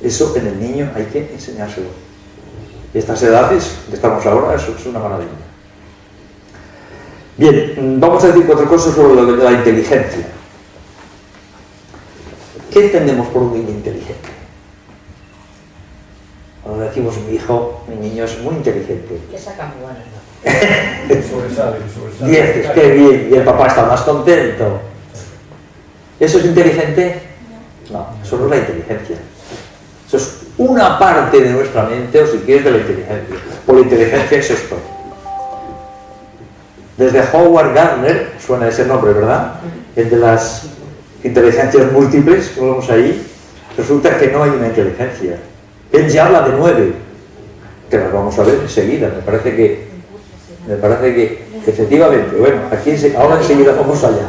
Eso en el niño hay que enseñárselo. Estas edades que estamos ahora, eso es una maravilla. Bien, vamos a decir 4 cosas sobre lo de la inteligencia. ¿Qué entendemos por un niño inteligente? Cuando decimos mi niño es muy inteligente. Que sacan buenas notas. Sobresale. 10, qué bien, y el papá está más contento. ¿Eso es inteligente? No, eso no es la inteligencia. Eso es una parte de nuestra mente, o si quieres, de la inteligencia. Por la inteligencia es esto. Desde Howard Gardner, suena ese nombre, ¿verdad? El de las inteligencias múltiples, que vemos ahí, resulta que no hay una inteligencia. Él ya habla de 9, que las vamos a ver enseguida. Me parece que efectivamente, bueno, ahora enseguida vamos allá.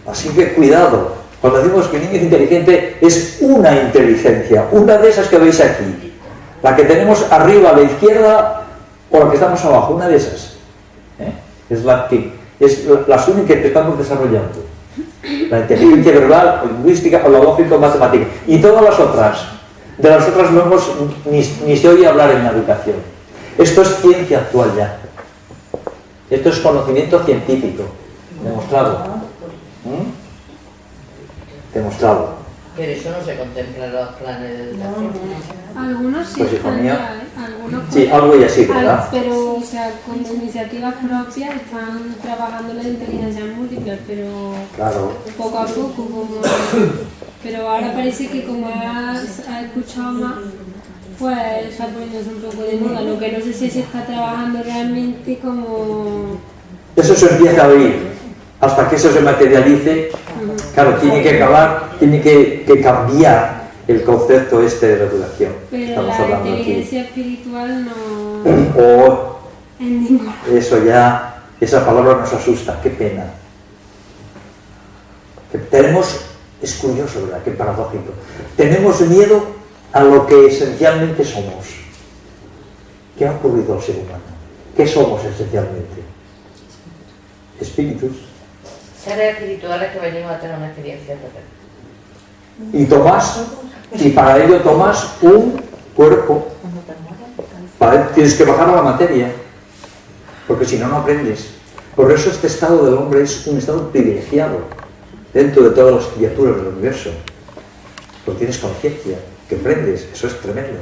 Así que cuidado, cuando decimos que el niño es inteligente, es una inteligencia, una de esas que veis aquí, la que tenemos arriba a la izquierda o la que estamos abajo, una de esas. Es las únicas que estamos desarrollando. La inteligencia verbal, lingüística o la lógico-matemática. Y todas las otras, de las otras no hemos ni se oye hablar en la educación. Esto es ciencia actual ya. Esto es conocimiento científico, demostrado. Demostrado. Pero eso no se contempla en los planes de educación. Algunos sí, Pues, hijo mío, algunos sí, algo ya sí, ¿verdad? pero, o sea, con iniciativas propias están trabajando las inteligencias múltiples, pero Claro. poco a poco, como... Pero ahora parece que como has escuchado más, pues está poniéndose un poco de moda. Lo que no sé si se está trabajando realmente como... Eso se empieza a oír. Hasta que eso se materialice, claro, tiene que acabar, tiene que cambiar el concepto este de la educación. Pero Estamos la hablando inteligencia aquí. espiritual no... O en ningún... eso ya, esa palabra nos asusta, qué pena. Que tenemos, es curioso, ¿verdad? Qué paradójico. Tenemos miedo a lo que esencialmente somos. ¿Qué ha ocurrido al ser humano? ¿Qué somos esencialmente? Espíritus. Seres espirituales que venimos a tener una experiencia total. Y para ello tomas un cuerpo. Tienes que bajar a la materia, porque si no, no aprendes. Por eso este estado del hombre es un estado privilegiado dentro de todas las criaturas del universo. Porque tienes conciencia, que aprendes, eso es tremendo.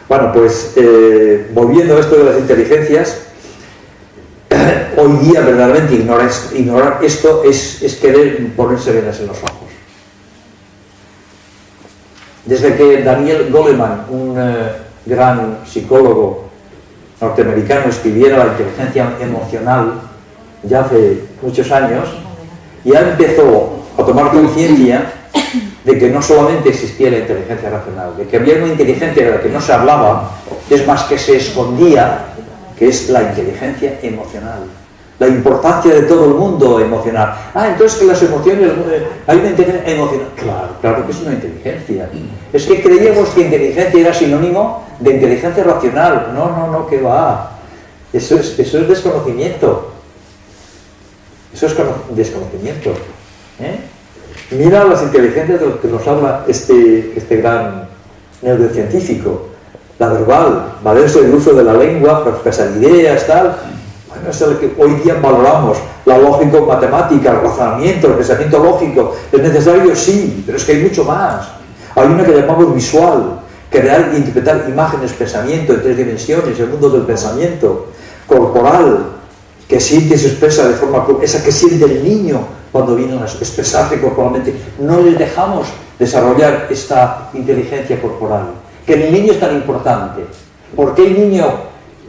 Bueno, pues volviendo a esto de las inteligencias, hoy día verdaderamente ignorar esto es querer ponerse venas en los ojos. Desde que Daniel Goleman, un gran psicólogo norteamericano, escribiera la inteligencia emocional ya hace muchos años, ya empezó a tomar conciencia de que no solamente existía la inteligencia racional, de que había una inteligencia de la que no se hablaba, es más, que se escondía, que es la inteligencia emocional. La importancia de todo el mundo emocional. Entonces que las emociones, hay una inteligencia emocional. Claro que es una inteligencia. Es que creíamos que inteligencia era sinónimo de inteligencia racional. No, que va. Eso es desconocimiento. Eso es desconocimiento. Mira las inteligencias de lo que nos habla este gran neurocientífico. La verbal, valerse del uso de la lengua para expresar ideas, tal. Bueno, es el que hoy día valoramos. La lógico-matemática, el razonamiento, el pensamiento lógico. ¿Es necesario? Sí, pero es que hay mucho más. Hay una que llamamos visual, crear e interpretar imágenes, pensamiento en 3 dimensiones, el mundo del pensamiento. Corporal, que siente y se expresa de forma... esa que siente el niño cuando viene a expresarse corporalmente. No le dejamos desarrollar esta inteligencia corporal. Que en el niño es tan importante. Porque hay niño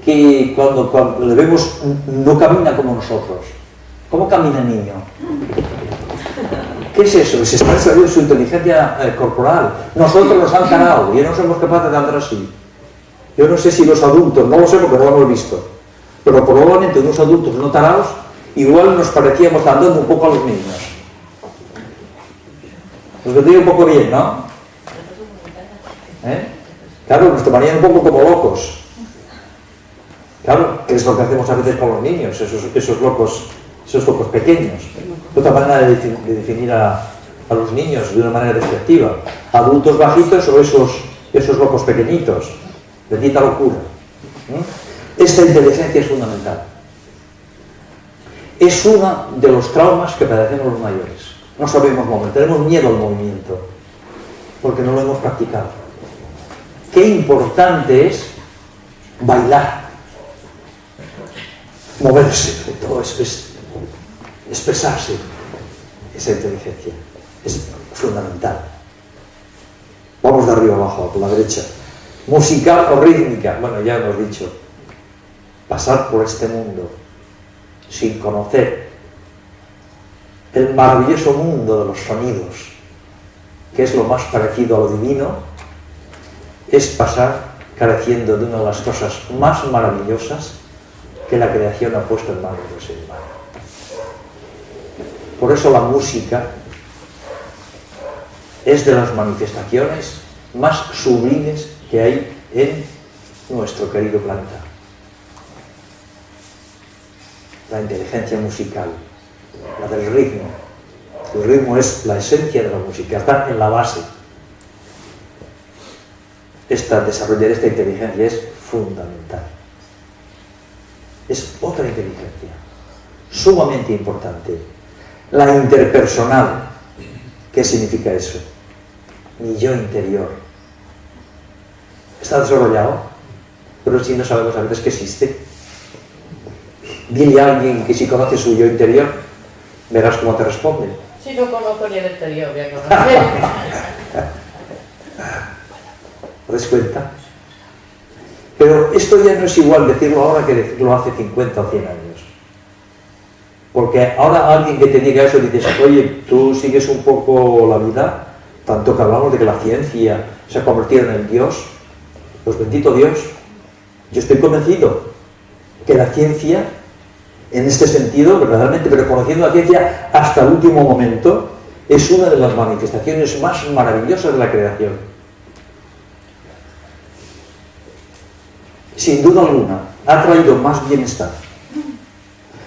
que cuando le vemos no camina como nosotros. ¿Cómo camina el niño? ¿Qué es eso? Se está desarrollando su inteligencia corporal. Nosotros nos han ganado y no somos capaces de andar así. Yo no sé si los adultos, no lo sé porque no lo hemos visto, pero probablemente unos adultos no tarados igual nos parecíamos andando un poco a los niños. Nos vendría un poco bien, ¿no? Claro, nos tomarían un poco como locos. Claro, que es lo que hacemos a veces con los niños, esos locos pequeños. Otra manera de definir a los niños de una manera despectiva. Adultos bajitos o esos locos pequeñitos. Bendita locura. Esta inteligencia es fundamental. Es uno de los traumas que padecemos los mayores. No sabemos mover, tenemos miedo al movimiento, porque no lo hemos practicado. Qué importante es bailar, moverse, todo eso es expresarse. Esa inteligencia es fundamental. Vamos de arriba abajo, por la derecha. Musical o rítmica, bueno, ya hemos dicho, pasar por este mundo sin conocer el maravilloso mundo de los sonidos, que es lo más parecido a lo divino, es pasar careciendo de una de las cosas más maravillosas que la creación ha puesto en manos del ser humano. Por eso la música es de las manifestaciones más sublimes que hay en nuestro querido planeta. La inteligencia musical, la del ritmo. El ritmo es la esencia de la música, está en la base. Desarrollar esta inteligencia es fundamental. Es otra inteligencia, sumamente importante. La interpersonal. ¿Qué significa eso? Mi yo interior. Está desarrollado, pero si no sabemos a veces que existe. Dile a alguien que si conoce su yo interior, verás cómo te responde. Si no conozco ni el exterior, voy a conocer. ¿Te das cuenta? Pero esto ya no es igual decirlo ahora que decirlo hace 50 o 100 años. Porque ahora alguien que te diga eso dices, oye, tú sigues un poco la vida, tanto que hablamos de que la ciencia se ha convertido en el Dios, pues bendito Dios. Yo estoy convencido que la ciencia, en este sentido, verdaderamente reconociendo la ciencia hasta el último momento, es una de las manifestaciones más maravillosas de la creación. Sin duda alguna, ha traído más bienestar,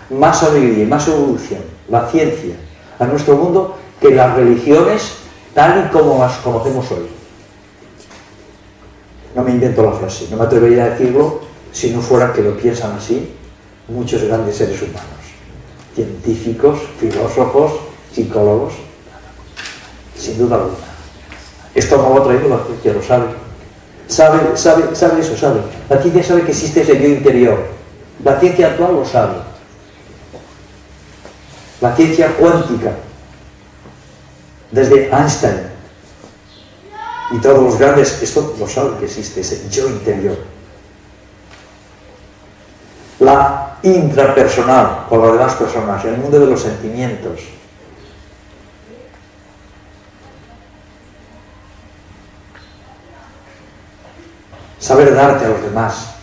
más alegría y más evolución, la ciencia, a nuestro mundo, que las religiones tal y como las conocemos hoy. No me invento la frase, no me atrevería a decirlo si no fuera que lo piensan así muchos grandes seres humanos, científicos, filósofos, psicólogos, sin duda alguna. Esto no lo ha traído la ciencia, lo sabe. Sabe eso, sabe. La ciencia sabe que existe ese yo interior. La ciencia actual lo sabe. La ciencia cuántica, desde Einstein y todos los grandes, esto lo saben que existe ese yo interior. La intrapersonal con las demás personas, el mundo de los sentimientos. Saber darte a los demás,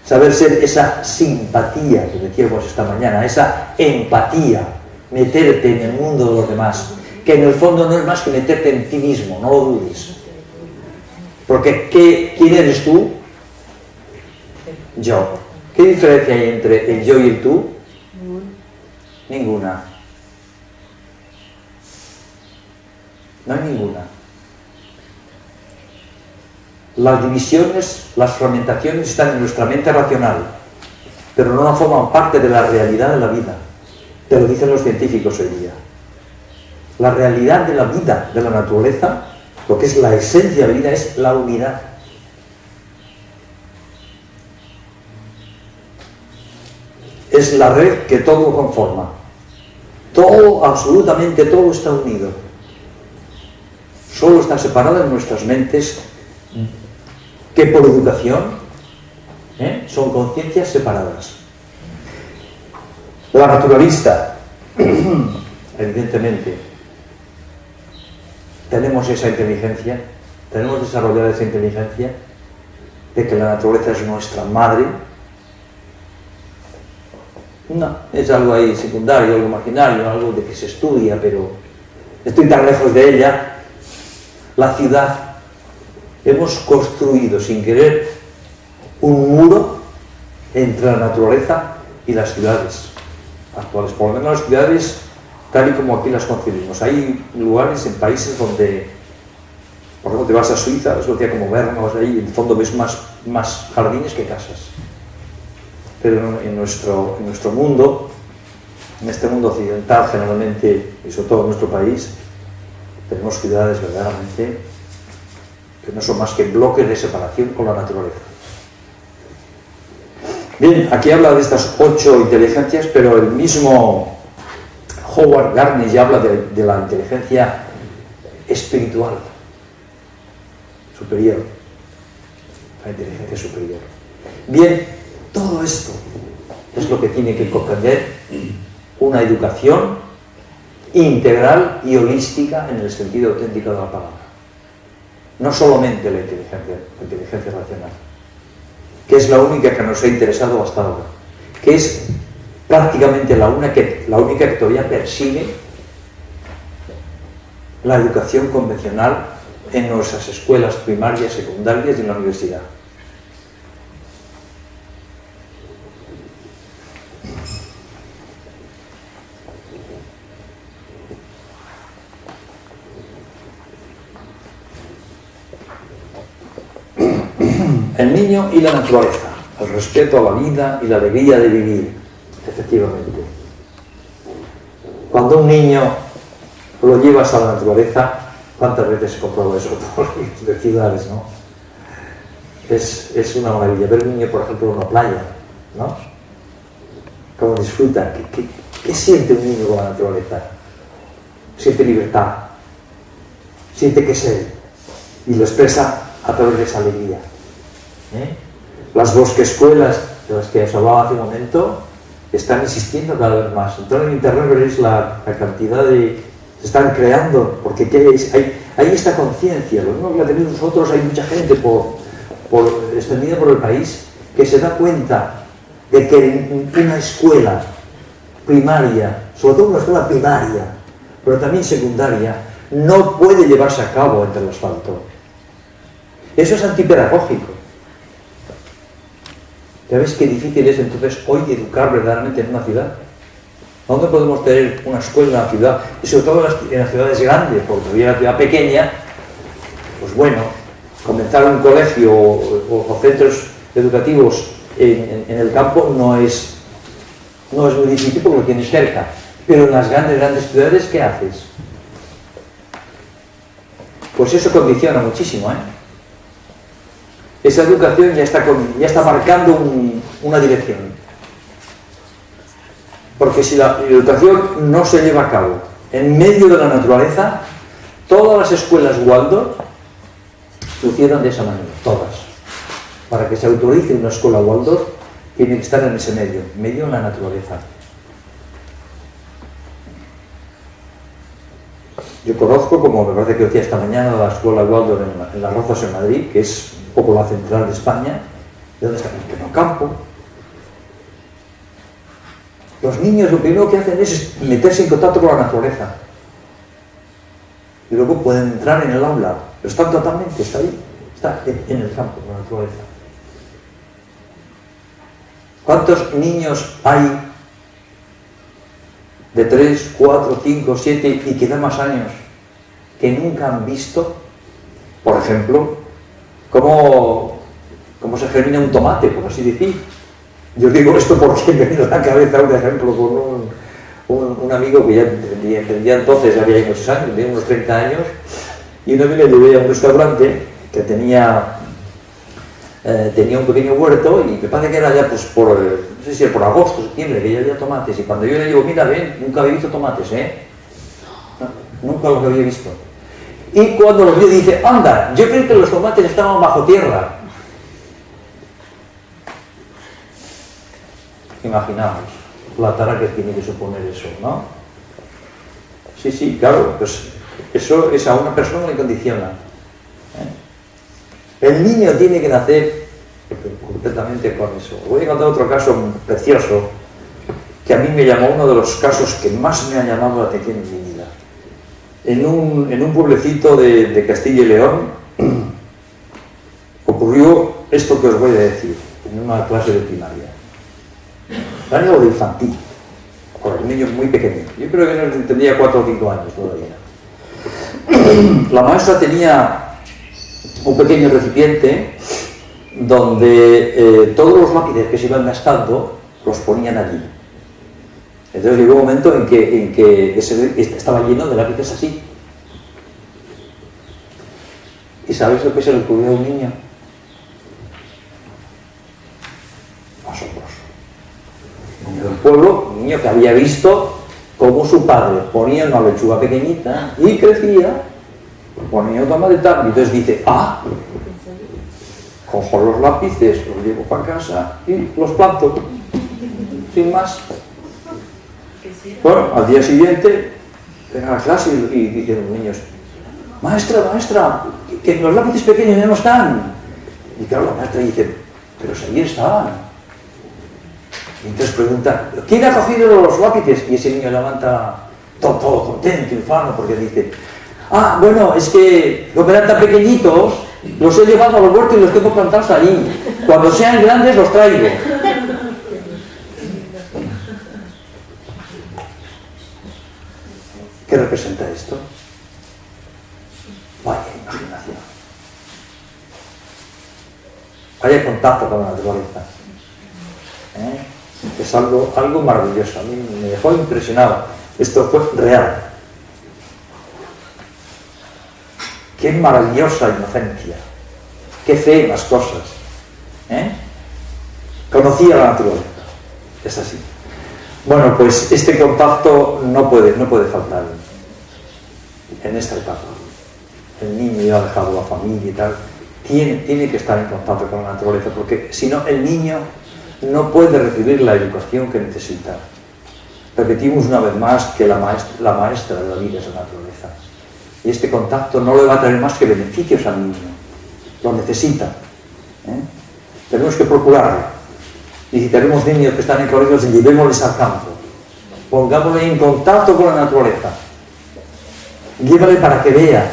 saber ser esa simpatía que decíamos esta mañana, esa empatía, meterte en el mundo de los demás, que en el fondo no es más que meterte en ti mismo, no lo dudes. Porque ¿quién eres tú? Yo. ¿Qué diferencia hay entre el yo y el tú? Ninguna. No hay ninguna. Las divisiones, las fragmentaciones están en nuestra mente racional, pero no forman parte de la realidad de la vida. Te lo dicen los científicos hoy día. La realidad de la vida, de la naturaleza, lo que es la esencia de la vida es la unidad. Es la red que todo conforma. Todo, absolutamente todo está unido. Solo está separado en nuestras mentes que por educación son conciencias separadas. La naturalista, evidentemente, tenemos esa inteligencia, tenemos desarrollada esa inteligencia de que la naturaleza es nuestra madre. No, es algo ahí secundario, algo marginario, algo de que se estudia, pero estoy tan lejos de ella. La ciudad, hemos construido sin querer un muro entre la naturaleza y las ciudades actuales, por lo menos las ciudades tal y como aquí las concebimos. Hay lugares en países donde, por ejemplo, te vas a Suiza, es lo que como Berna, vas ahí, en el fondo ves más jardines que casas. Pero en nuestro mundo, en este mundo occidental generalmente, y sobre todo en nuestro país, tenemos ciudades verdaderamente que no son más que bloques de separación con la naturaleza. Bien, aquí habla de estas 8 inteligencias, pero el mismo Howard Gardner ya habla de la inteligencia espiritual superior, la inteligencia superior. Bien, todo esto es lo que tiene que comprender una educación integral y holística en el sentido auténtico de la palabra. No solamente la inteligencia racional, que es la única que nos ha interesado hasta ahora, que es prácticamente la única que todavía persigue la educación convencional en nuestras escuelas primarias, secundarias y en la universidad. El niño y la naturaleza, el respeto a la vida y la alegría de vivir, efectivamente. Cuando un niño lo llevas a la naturaleza, ¿cuántas veces se comprueba eso por los de ciudades, no? Es una maravilla. Ver un niño, por ejemplo, en una playa, ¿no? Cómo disfruta. ¿Qué siente un niño con la naturaleza? Siente libertad, siente que es él, y lo expresa a través de esa alegría. Las bosquescuelas de las que os hablaba hace un momento están existiendo cada vez más. Entonces en internet veréis la cantidad de... se están creando, porque hay esta conciencia, lo mismo que la tenemos nosotros. Hay mucha gente extendida por el país que se da cuenta de que en una escuela primaria, sobre todo una escuela primaria, pero también secundaria, no puede llevarse a cabo entre el asfalto. Eso es antipedagógico. ¿Ya ves qué difícil es entonces hoy educar verdaderamente en una ciudad? ¿Dónde podemos tener una escuela en la ciudad? Y sobre todo en las ciudades grandes, porque todavía en la ciudad pequeña, pues bueno, comenzar un colegio o centros educativos en el campo no es muy difícil porque lo tienes cerca. Pero en las grandes ciudades, ¿qué haces? Pues eso condiciona muchísimo, Esa educación ya está marcando una dirección. Porque si la educación no se lleva a cabo en medio de la naturaleza, todas las escuelas Waldorf funcionan de esa manera, todas. Para que se autorice una escuela Waldorf, tiene que estar en ese medio en la naturaleza. Yo conozco, como me parece que decía esta mañana, la escuela Waldorf en Las Rozas, en Madrid, que es un poco la central de España. ¿De dónde está? En el campo. Los niños lo primero que hacen es meterse en contacto con la naturaleza. Y luego pueden entrar en el aula. Pero están totalmente, está ahí. Está en el campo, en la naturaleza. ¿Cuántos niños hay de 3, 4, 5, 7 y que dan más años que nunca han visto, por ejemplo, cómo se germina un tomate, por así decir? Yo digo esto porque me vino a la cabeza un ejemplo con un amigo que ya entonces, había muchos años, tenía unos 30 años, y una vez le llevé a un restaurante que tenía un pequeño huerto, y me parece que era ya pues por, no sé si era por agosto, septiembre, que ya había tomates, y cuando yo le digo, mira, ven, nunca había visto tomates, nunca los había visto. Y cuando los vio dice, anda, yo creo que los tomates estaban bajo tierra. Imaginaos la tara que tiene que suponer eso, ¿no? Sí, claro, pues eso es a una persona que le condiciona. El niño tiene que nacer completamente con eso. Voy a contar otro caso precioso que a mí me llamó, uno de los casos que más me ha llamado la atención en mi vida. En un pueblecito de Castilla y León ocurrió esto que os voy a decir en una clase de primaria. Era algo de infantil, con los niños muy pequeños. Yo creo que no tendría 4 o 5 años todavía. La maestra tenía un pequeño recipiente donde todos los lápices que se iban gastando los ponían allí. Entonces llegó un momento en que estaba lleno de lápices así. ¿Y sabéis lo que se le ocurrió a un niño? Asombroso. Un niño del pueblo, un niño que había visto cómo su padre ponía una lechuga pequeñita y crecía, ponía un tomate tal, y entonces dice, cojo los lápices, los llevo para casa y los planto, sin más. Bueno, al día siguiente venga a la clase y dicen los niños, maestra, que los lápices pequeños ya no están. Y claro, la maestra dice, pero si ahí estaban. Y entonces pregunta, ¿quién ha cogido los lápices? Y ese niño levanta todo contento, infano, porque dice, bueno, es que como eran tan pequeñitos, los he llevado a los huertos y los tengo plantados allí. Cuando sean grandes los traigo. ¿Qué representa esto? Vaya imaginación. Vaya contacto con la naturaleza. Es algo maravilloso. A mí me dejó impresionado. Esto fue real. Qué maravillosa inocencia. Qué fe en las cosas. Conocía la naturaleza. Es así. Bueno, pues este contacto no puede faltar en esta etapa. El niño ya ha dejado la familia y tal. Tiene que estar en contacto con la naturaleza, porque si no, el niño no puede recibir la educación que necesita. Repetimos una vez más que la maestra de la vida es la naturaleza. Y este contacto no le va a traer más que beneficios al niño. Lo necesita. Tenemos que procurarlo. Y si tenemos niños que están en colegios, llevémosles al campo. Pongámosle en contacto con la naturaleza. Llévale para que vea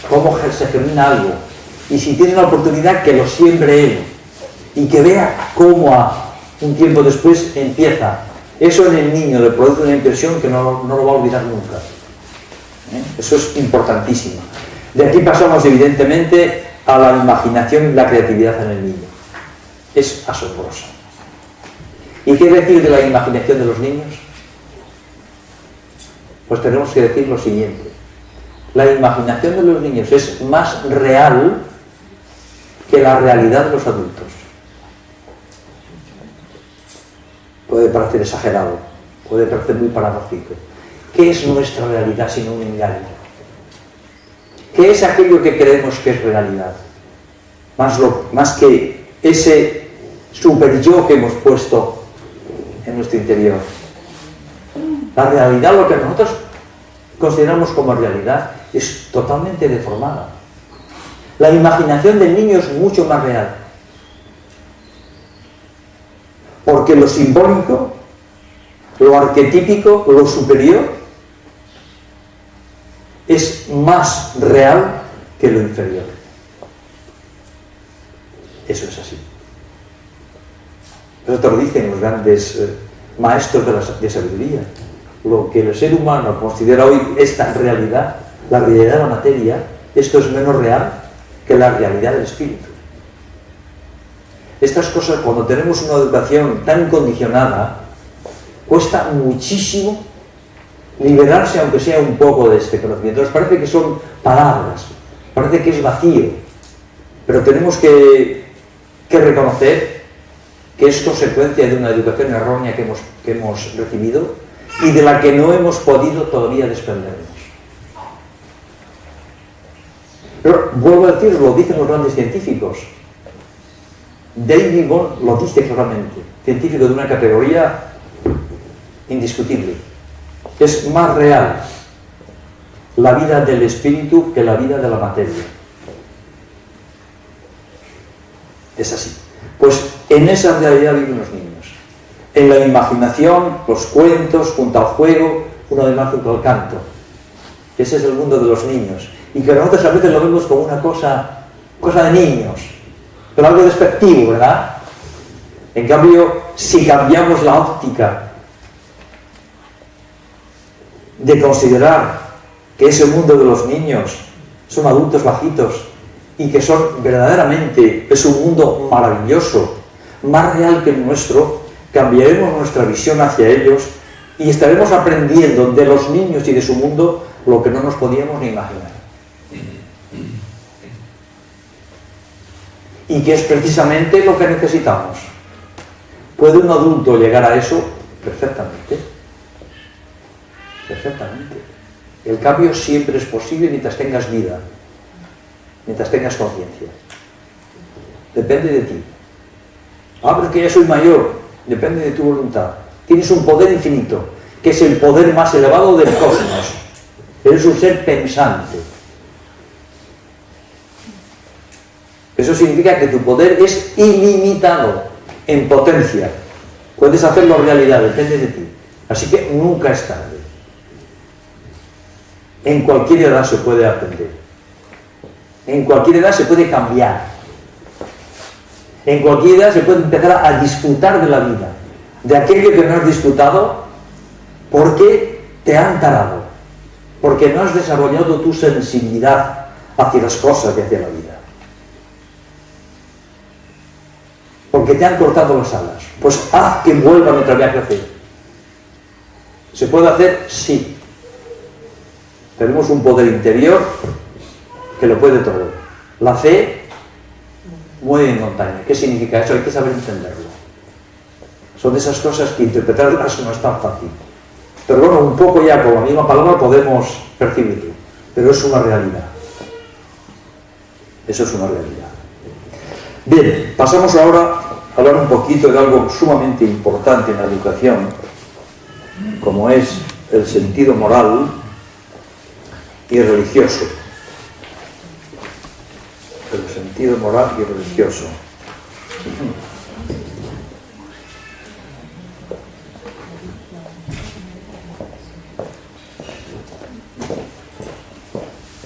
cómo se germina algo. Y si tiene la oportunidad, que lo siembre él. Y que vea cómo un tiempo después empieza. Eso en el niño le produce una impresión que no lo va a olvidar nunca. Eso es importantísimo. De aquí pasamos evidentemente a la imaginación y la creatividad en el niño. Es asombrosa. ¿Y qué decir de la imaginación de los niños? Pues tenemos que decir lo siguiente. La imaginación de los niños es más real que la realidad de los adultos. Puede parecer exagerado, puede parecer muy paradójico. ¿Qué es nuestra realidad sino un engaño? ¿Qué es aquello que creemos que es realidad? Más que ese super yo que hemos puesto en nuestro interior. La realidad, lo que nosotros consideramos como realidad, es totalmente deformada. La imaginación del niño es mucho más real. Porque lo simbólico, lo arquetípico, lo superior, es más real que lo inferior. Eso es así. Eso te lo dicen los grandes maestros de sabiduría. Lo que el ser humano considera hoy esta realidad, la realidad de la materia, esto es menos real que la realidad del espíritu. Estas cosas, cuando tenemos una educación tan condicionada, cuesta muchísimo liberarse, aunque sea un poco de este conocimiento. Nos parece que son palabras, parece que es vacío, pero tenemos que reconocer que es consecuencia de una educación errónea que hemos recibido y de la que no hemos podido todavía desprendernos. Pero vuelvo a decir, lo dicen los grandes científicos. David Bohm lo dice claramente, científico de una categoría indiscutible. Es más real la vida del espíritu que la vida de la materia. Es así. Pues en esa realidad viven los niños. En la imaginación, los cuentos, junto al juego, una vez más junto al canto. Ese es el mundo de los niños. Y que nosotros a veces lo vemos como una cosa de niños, pero algo despectivo, ¿verdad? En cambio, si cambiamos la óptica de considerar que ese mundo de los niños son adultos bajitos y que son verdaderamente, es un mundo maravilloso, más real que el nuestro, cambiaremos nuestra visión hacia ellos y estaremos aprendiendo de los niños y de su mundo lo que no nos podíamos ni imaginar. Y que es precisamente lo que necesitamos. ¿Puede un adulto llegar a eso? Perfectamente. Perfectamente. El cambio siempre es posible mientras tengas vida, mientras tengas conciencia. Depende de ti. Ah, pero es que ya soy mayor. Depende de tu voluntad. Tienes un poder infinito, que es el poder más elevado del cosmos. Eres un ser pensante. Eso significa que tu poder es ilimitado en potencia. Puedes hacerlo realidad, depende de ti. Así que nunca es tarde. En cualquier edad se puede aprender. En cualquier edad se puede cambiar. En cualquier edad se puede empezar a disfrutar de la vida, de aquello que no has disfrutado porque te han tarado, porque no has desarrollado tu sensibilidad hacia las cosas y hacia la vida. Porque te han cortado las alas. Pues haz que vuelvan otra vez a crecer. ¿Se puede hacer? Sí. Tenemos un poder interior que lo puede todo. La fe mueve en montaña. ¿Qué significa eso? Hay que saber entenderlo. Son de esas cosas que interpretarlas no es tan fácil. Pero bueno, un poco ya con la misma palabra podemos percibirlo. Pero es una realidad. Eso es una realidad. Bien, pasamos ahora a hablar un poquito de algo sumamente importante en la educación, como es el sentido moral y religioso. El sentido moral y religioso.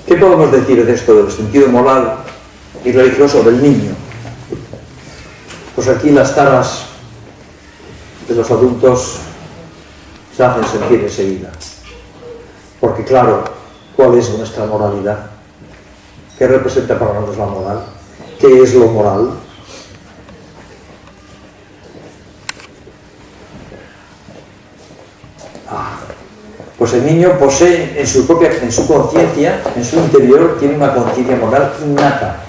¿Qué podemos decir de esto del sentido moral y religioso del niño? Pues aquí las taras de los adultos se hacen sentir enseguida. Porque claro, ¿cuál es nuestra moralidad? ¿Qué representa para nosotros la moral? ¿Qué es lo moral? Pues el niño posee en su conciencia, en su interior, tiene una conciencia moral innata.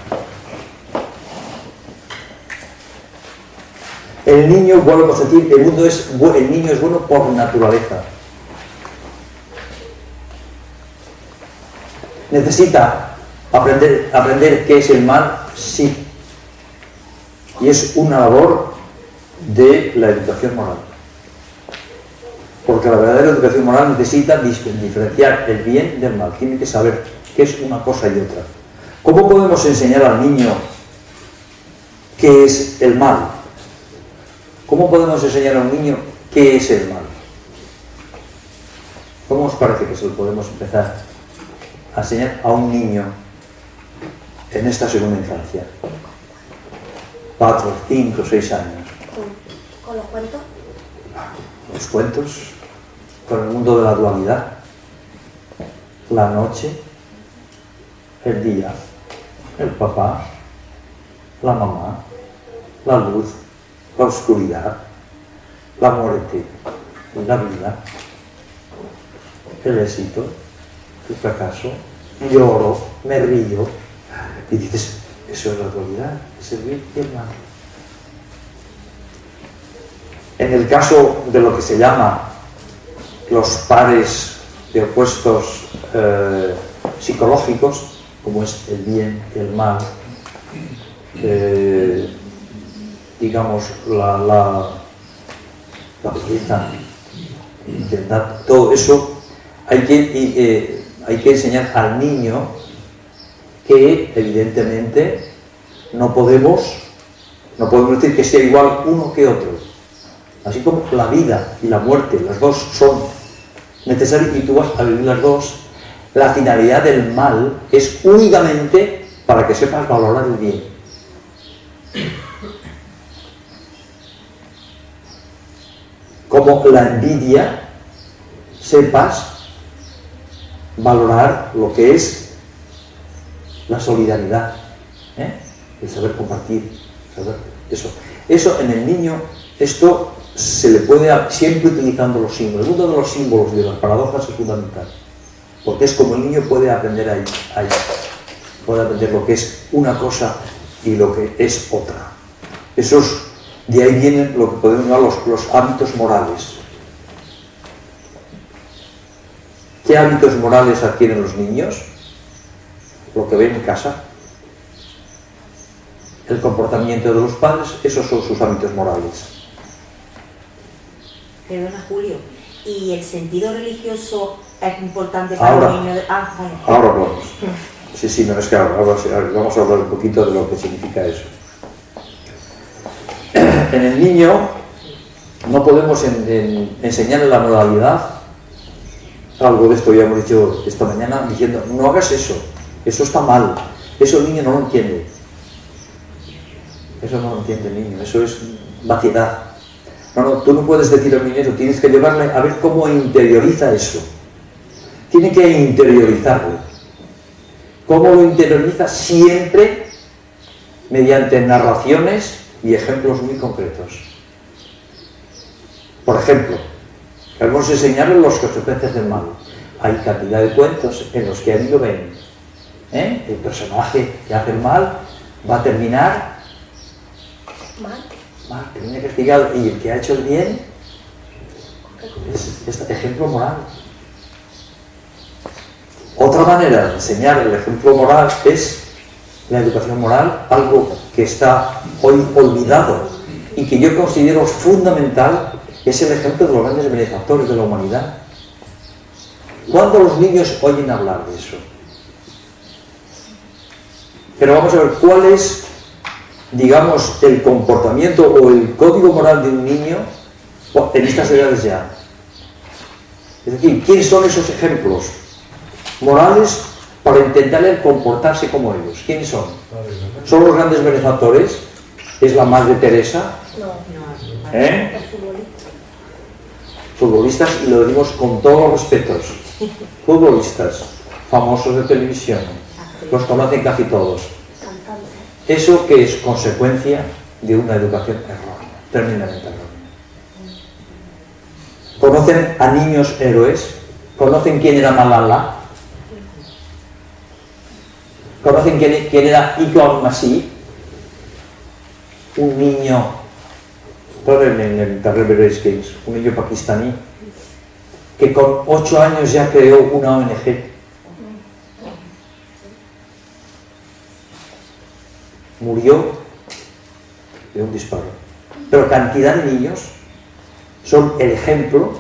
El niño, vuelvo a decir, el niño es bueno por naturaleza. ¿Necesita aprender qué es el mal? Sí. Y es una labor de la educación moral. Porque la verdadera educación moral necesita diferenciar el bien del mal. Tiene que saber qué es una cosa y otra. ¿Cómo podemos enseñar al niño qué es el mal? ¿Cómo podemos enseñar a un niño qué es el mal? ¿Cómo os parece que se lo podemos empezar a enseñar a un niño en esta segunda infancia? 4, 5, 6 años. cuentos? Los cuentos con el mundo de la dualidad, la noche, el día, el papá, la mamá, la luz, la oscuridad, la muerte, la vida, el éxito, el fracaso, lloro, me río, y dices, eso es la dualidad, es el bien y el mal. En el caso de lo que se llama los pares de opuestos psicológicos, como es el bien y el mal, digamos, la belleza, intentar, todo eso, hay que enseñar al niño que evidentemente no podemos decir que sea igual uno que otro. Así como la vida y la muerte, las dos son necesarias y tú vas a vivir las dos, la finalidad del mal es únicamente para que sepas valorar el bien. Como la envidia, sepas valorar lo que es la solidaridad, el saber compartir, saber eso en el niño, esto se le puede, siempre utilizando los símbolos. El mundo de los símbolos y de las paradojas es fundamental, porque es como el niño puede aprender ahí, puede aprender lo que es una cosa y lo que es otra. De ahí vienen lo que podemos llamar los hábitos morales. ¿Qué hábitos morales adquieren los niños? Lo que ven en casa, el comportamiento de los padres, esos son sus hábitos morales. Perdona, Julio, ¿y el sentido religioso es importante para los niños? Vale. Ahora hablamos. Sí, no, es que ahora vamos a hablar un poquito de lo que significa eso. En el niño no podemos enseñarle la moralidad, algo de esto ya hemos dicho esta mañana, diciendo, no hagas eso está mal, eso el niño no lo entiende. Eso no lo entiende el niño, eso es vaciedad. No, tú no puedes decir al niño eso, tienes que llevarle a ver cómo interioriza eso. Tiene que interiorizarlo. ¿Cómo lo interioriza? Siempre mediante narraciones y ejemplos muy concretos. Por ejemplo, vamos a enseñarle las consecuencias del mal. Hay cantidad de cuentos en los que han ido ven. El personaje que hace el mal va a terminar mal, termina castigado, y el que ha hecho el bien es ejemplo moral. Otra manera de enseñar el ejemplo moral es la educación moral, algo que está hoy olvidado y que yo considero fundamental, es el ejemplo de los grandes benefactores de la humanidad. ¿Cuándo los niños oyen hablar de eso? Pero vamos a ver cuál es, digamos, el comportamiento o el código moral de un niño en estas edades ya. Es decir, ¿quiénes son esos ejemplos morales para intentar comportarse como ellos? ¿Quiénes son? ¿Son los grandes benefactores? ¿Es la Madre Teresa? Futbolistas, y lo decimos con todos los respetos. Futbolistas, famosos de televisión, los conocen casi todos. ¿Eso que es consecuencia de una educación errónea, tremendamente errónea? ¿Conocen a niños héroes? ¿Conocen quién era Malala? ¿Conocen quién era Igor Masih? Un niño, en el Terrible Games, un niño pakistaní, que con 8 años ya creó una ONG. Murió de un disparo. Pero cantidad de niños son el ejemplo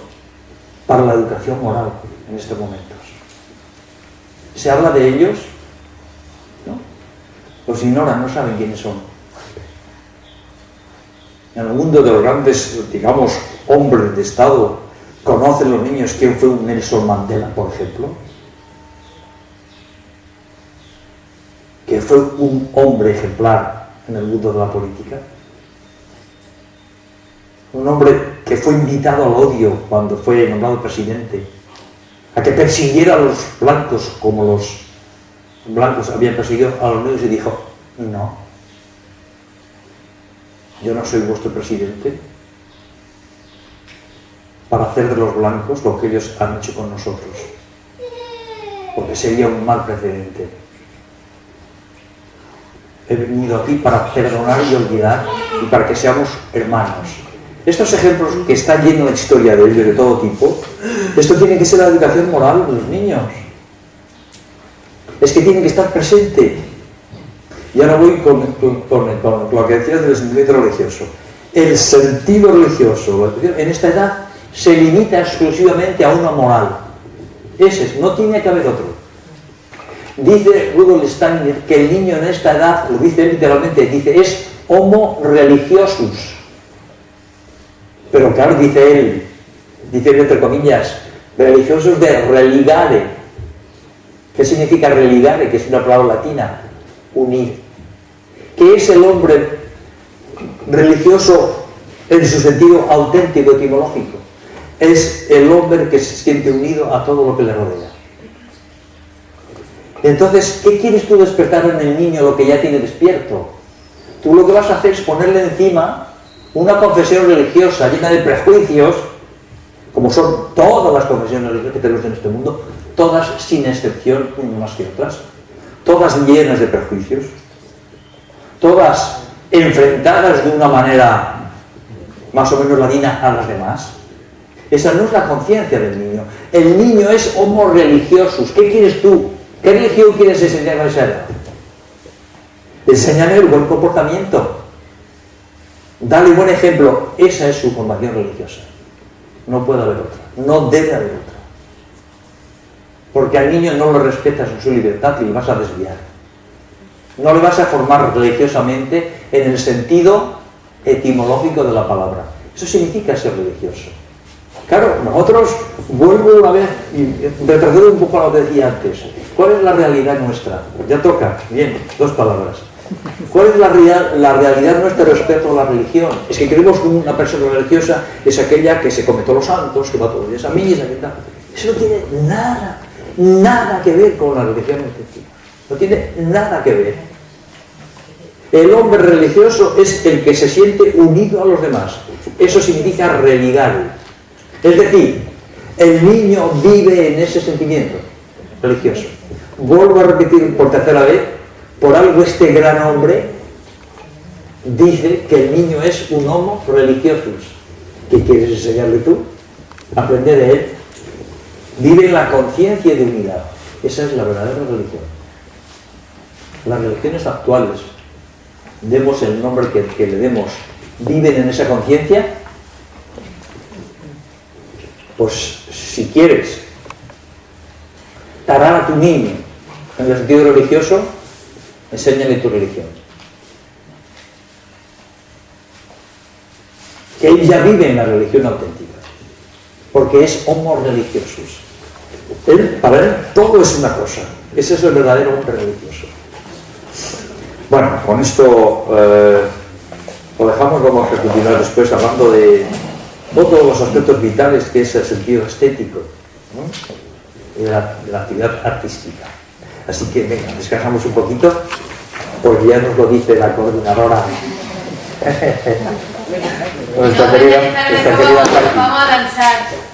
para la educación moral en estos momentos. Se habla de ellos, ¿no? Los ignoran, no saben quiénes son. En el mundo de los grandes, digamos, hombres de Estado, ¿conocen los niños quién fue un Nelson Mandela, por ejemplo? Que fue un hombre ejemplar en el mundo de la política. un hombre que fue invitado al odio cuando fue nombrado presidente, a que persiguiera a los blancos como los blancos habían perseguido a los negros, y dijo: no, yo no soy vuestro presidente para hacer de los blancos lo que ellos han hecho con nosotros, porque sería un mal precedente. He venido aquí para perdonar y olvidar, y para que seamos hermanos. Estos ejemplos que están llenos de historia de ellos de todo tipo, esto tiene que ser la educación moral de los niños. Es que tienen que estar presente. Y ahora voy con lo que decías del sentimiento religioso. El sentido religioso en esta edad se limita exclusivamente a una moral. Ese es, no tiene que haber otro. Dice Rudolf Steiner que el niño en esta edad, lo dice literalmente, dice, es homo religiosus. Pero claro, dice él entre comillas, religiosos de religare. ¿Qué significa religare? Que es una palabra latina, unir. ¿Qué es el hombre religioso en su sentido auténtico, etimológico? Es el hombre que se siente unido a todo lo que le rodea. Entonces, ¿qué quieres tú despertar en el niño lo que ya tiene despierto? Tú lo que vas a hacer es ponerle encima una confesión religiosa llena de prejuicios, como son todas las confesiones religiosas que tenemos en este mundo, todas sin excepción, unas más que otras, todas llenas de prejuicios, todas enfrentadas de una manera más o menos ladina a las demás. Esa no es la conciencia del niño. El niño es homo religiosus. ¿Qué quieres tú? ¿Qué religión quieres enseñar a esa edad? Enseñarle el buen comportamiento. Dale buen ejemplo. Esa es su formación religiosa. No puede haber otra. No debe haber otra. Porque al niño no lo respetas en su libertad y le vas a desviar. No le vas a formar religiosamente en el sentido etimológico de la palabra. Eso significa ser religioso. Claro, nosotros, vuelvo una vez y retrocedo un poco a lo que decía antes. ¿Cuál es la realidad nuestra? Ya toca, bien, 2 palabras. ¿Cuál es la realidad nuestra respecto a la religión? Es que creemos que una persona religiosa es aquella que se come todos los santos, que va todos los días a misa, que tal. Eso no tiene nada que ver con la religión auténtica. No tiene nada que ver. El hombre religioso es el que se siente unido a los demás. Eso significa religare. Es decir, el niño vive en ese sentimiento religioso. Vuelvo a repetir por tercera vez, por algo este gran hombre dice que el niño es un homo religiosus. ¿Qué quieres enseñarle tú? Aprender de él. Vive en la conciencia de unidad. Esa es la verdadera religión. Las religiones actuales, demos el nombre que le demos, ¿viven en esa conciencia? Pues si quieres tarar a tu niño en el sentido religioso, enséñale tu religión. Que él ya vive en la religión auténtica, porque es homo religiosus. Para él todo es una cosa. Ese es el verdadero hombre religioso. Bueno, con esto lo dejamos. Vamos a continuar después hablando de todos los aspectos vitales que es el sentido estético, ¿no? de la actividad artística. Así que venga, descansamos un poquito, porque ya nos lo dice la coordinadora. Nuestra querida Vamos a danzar.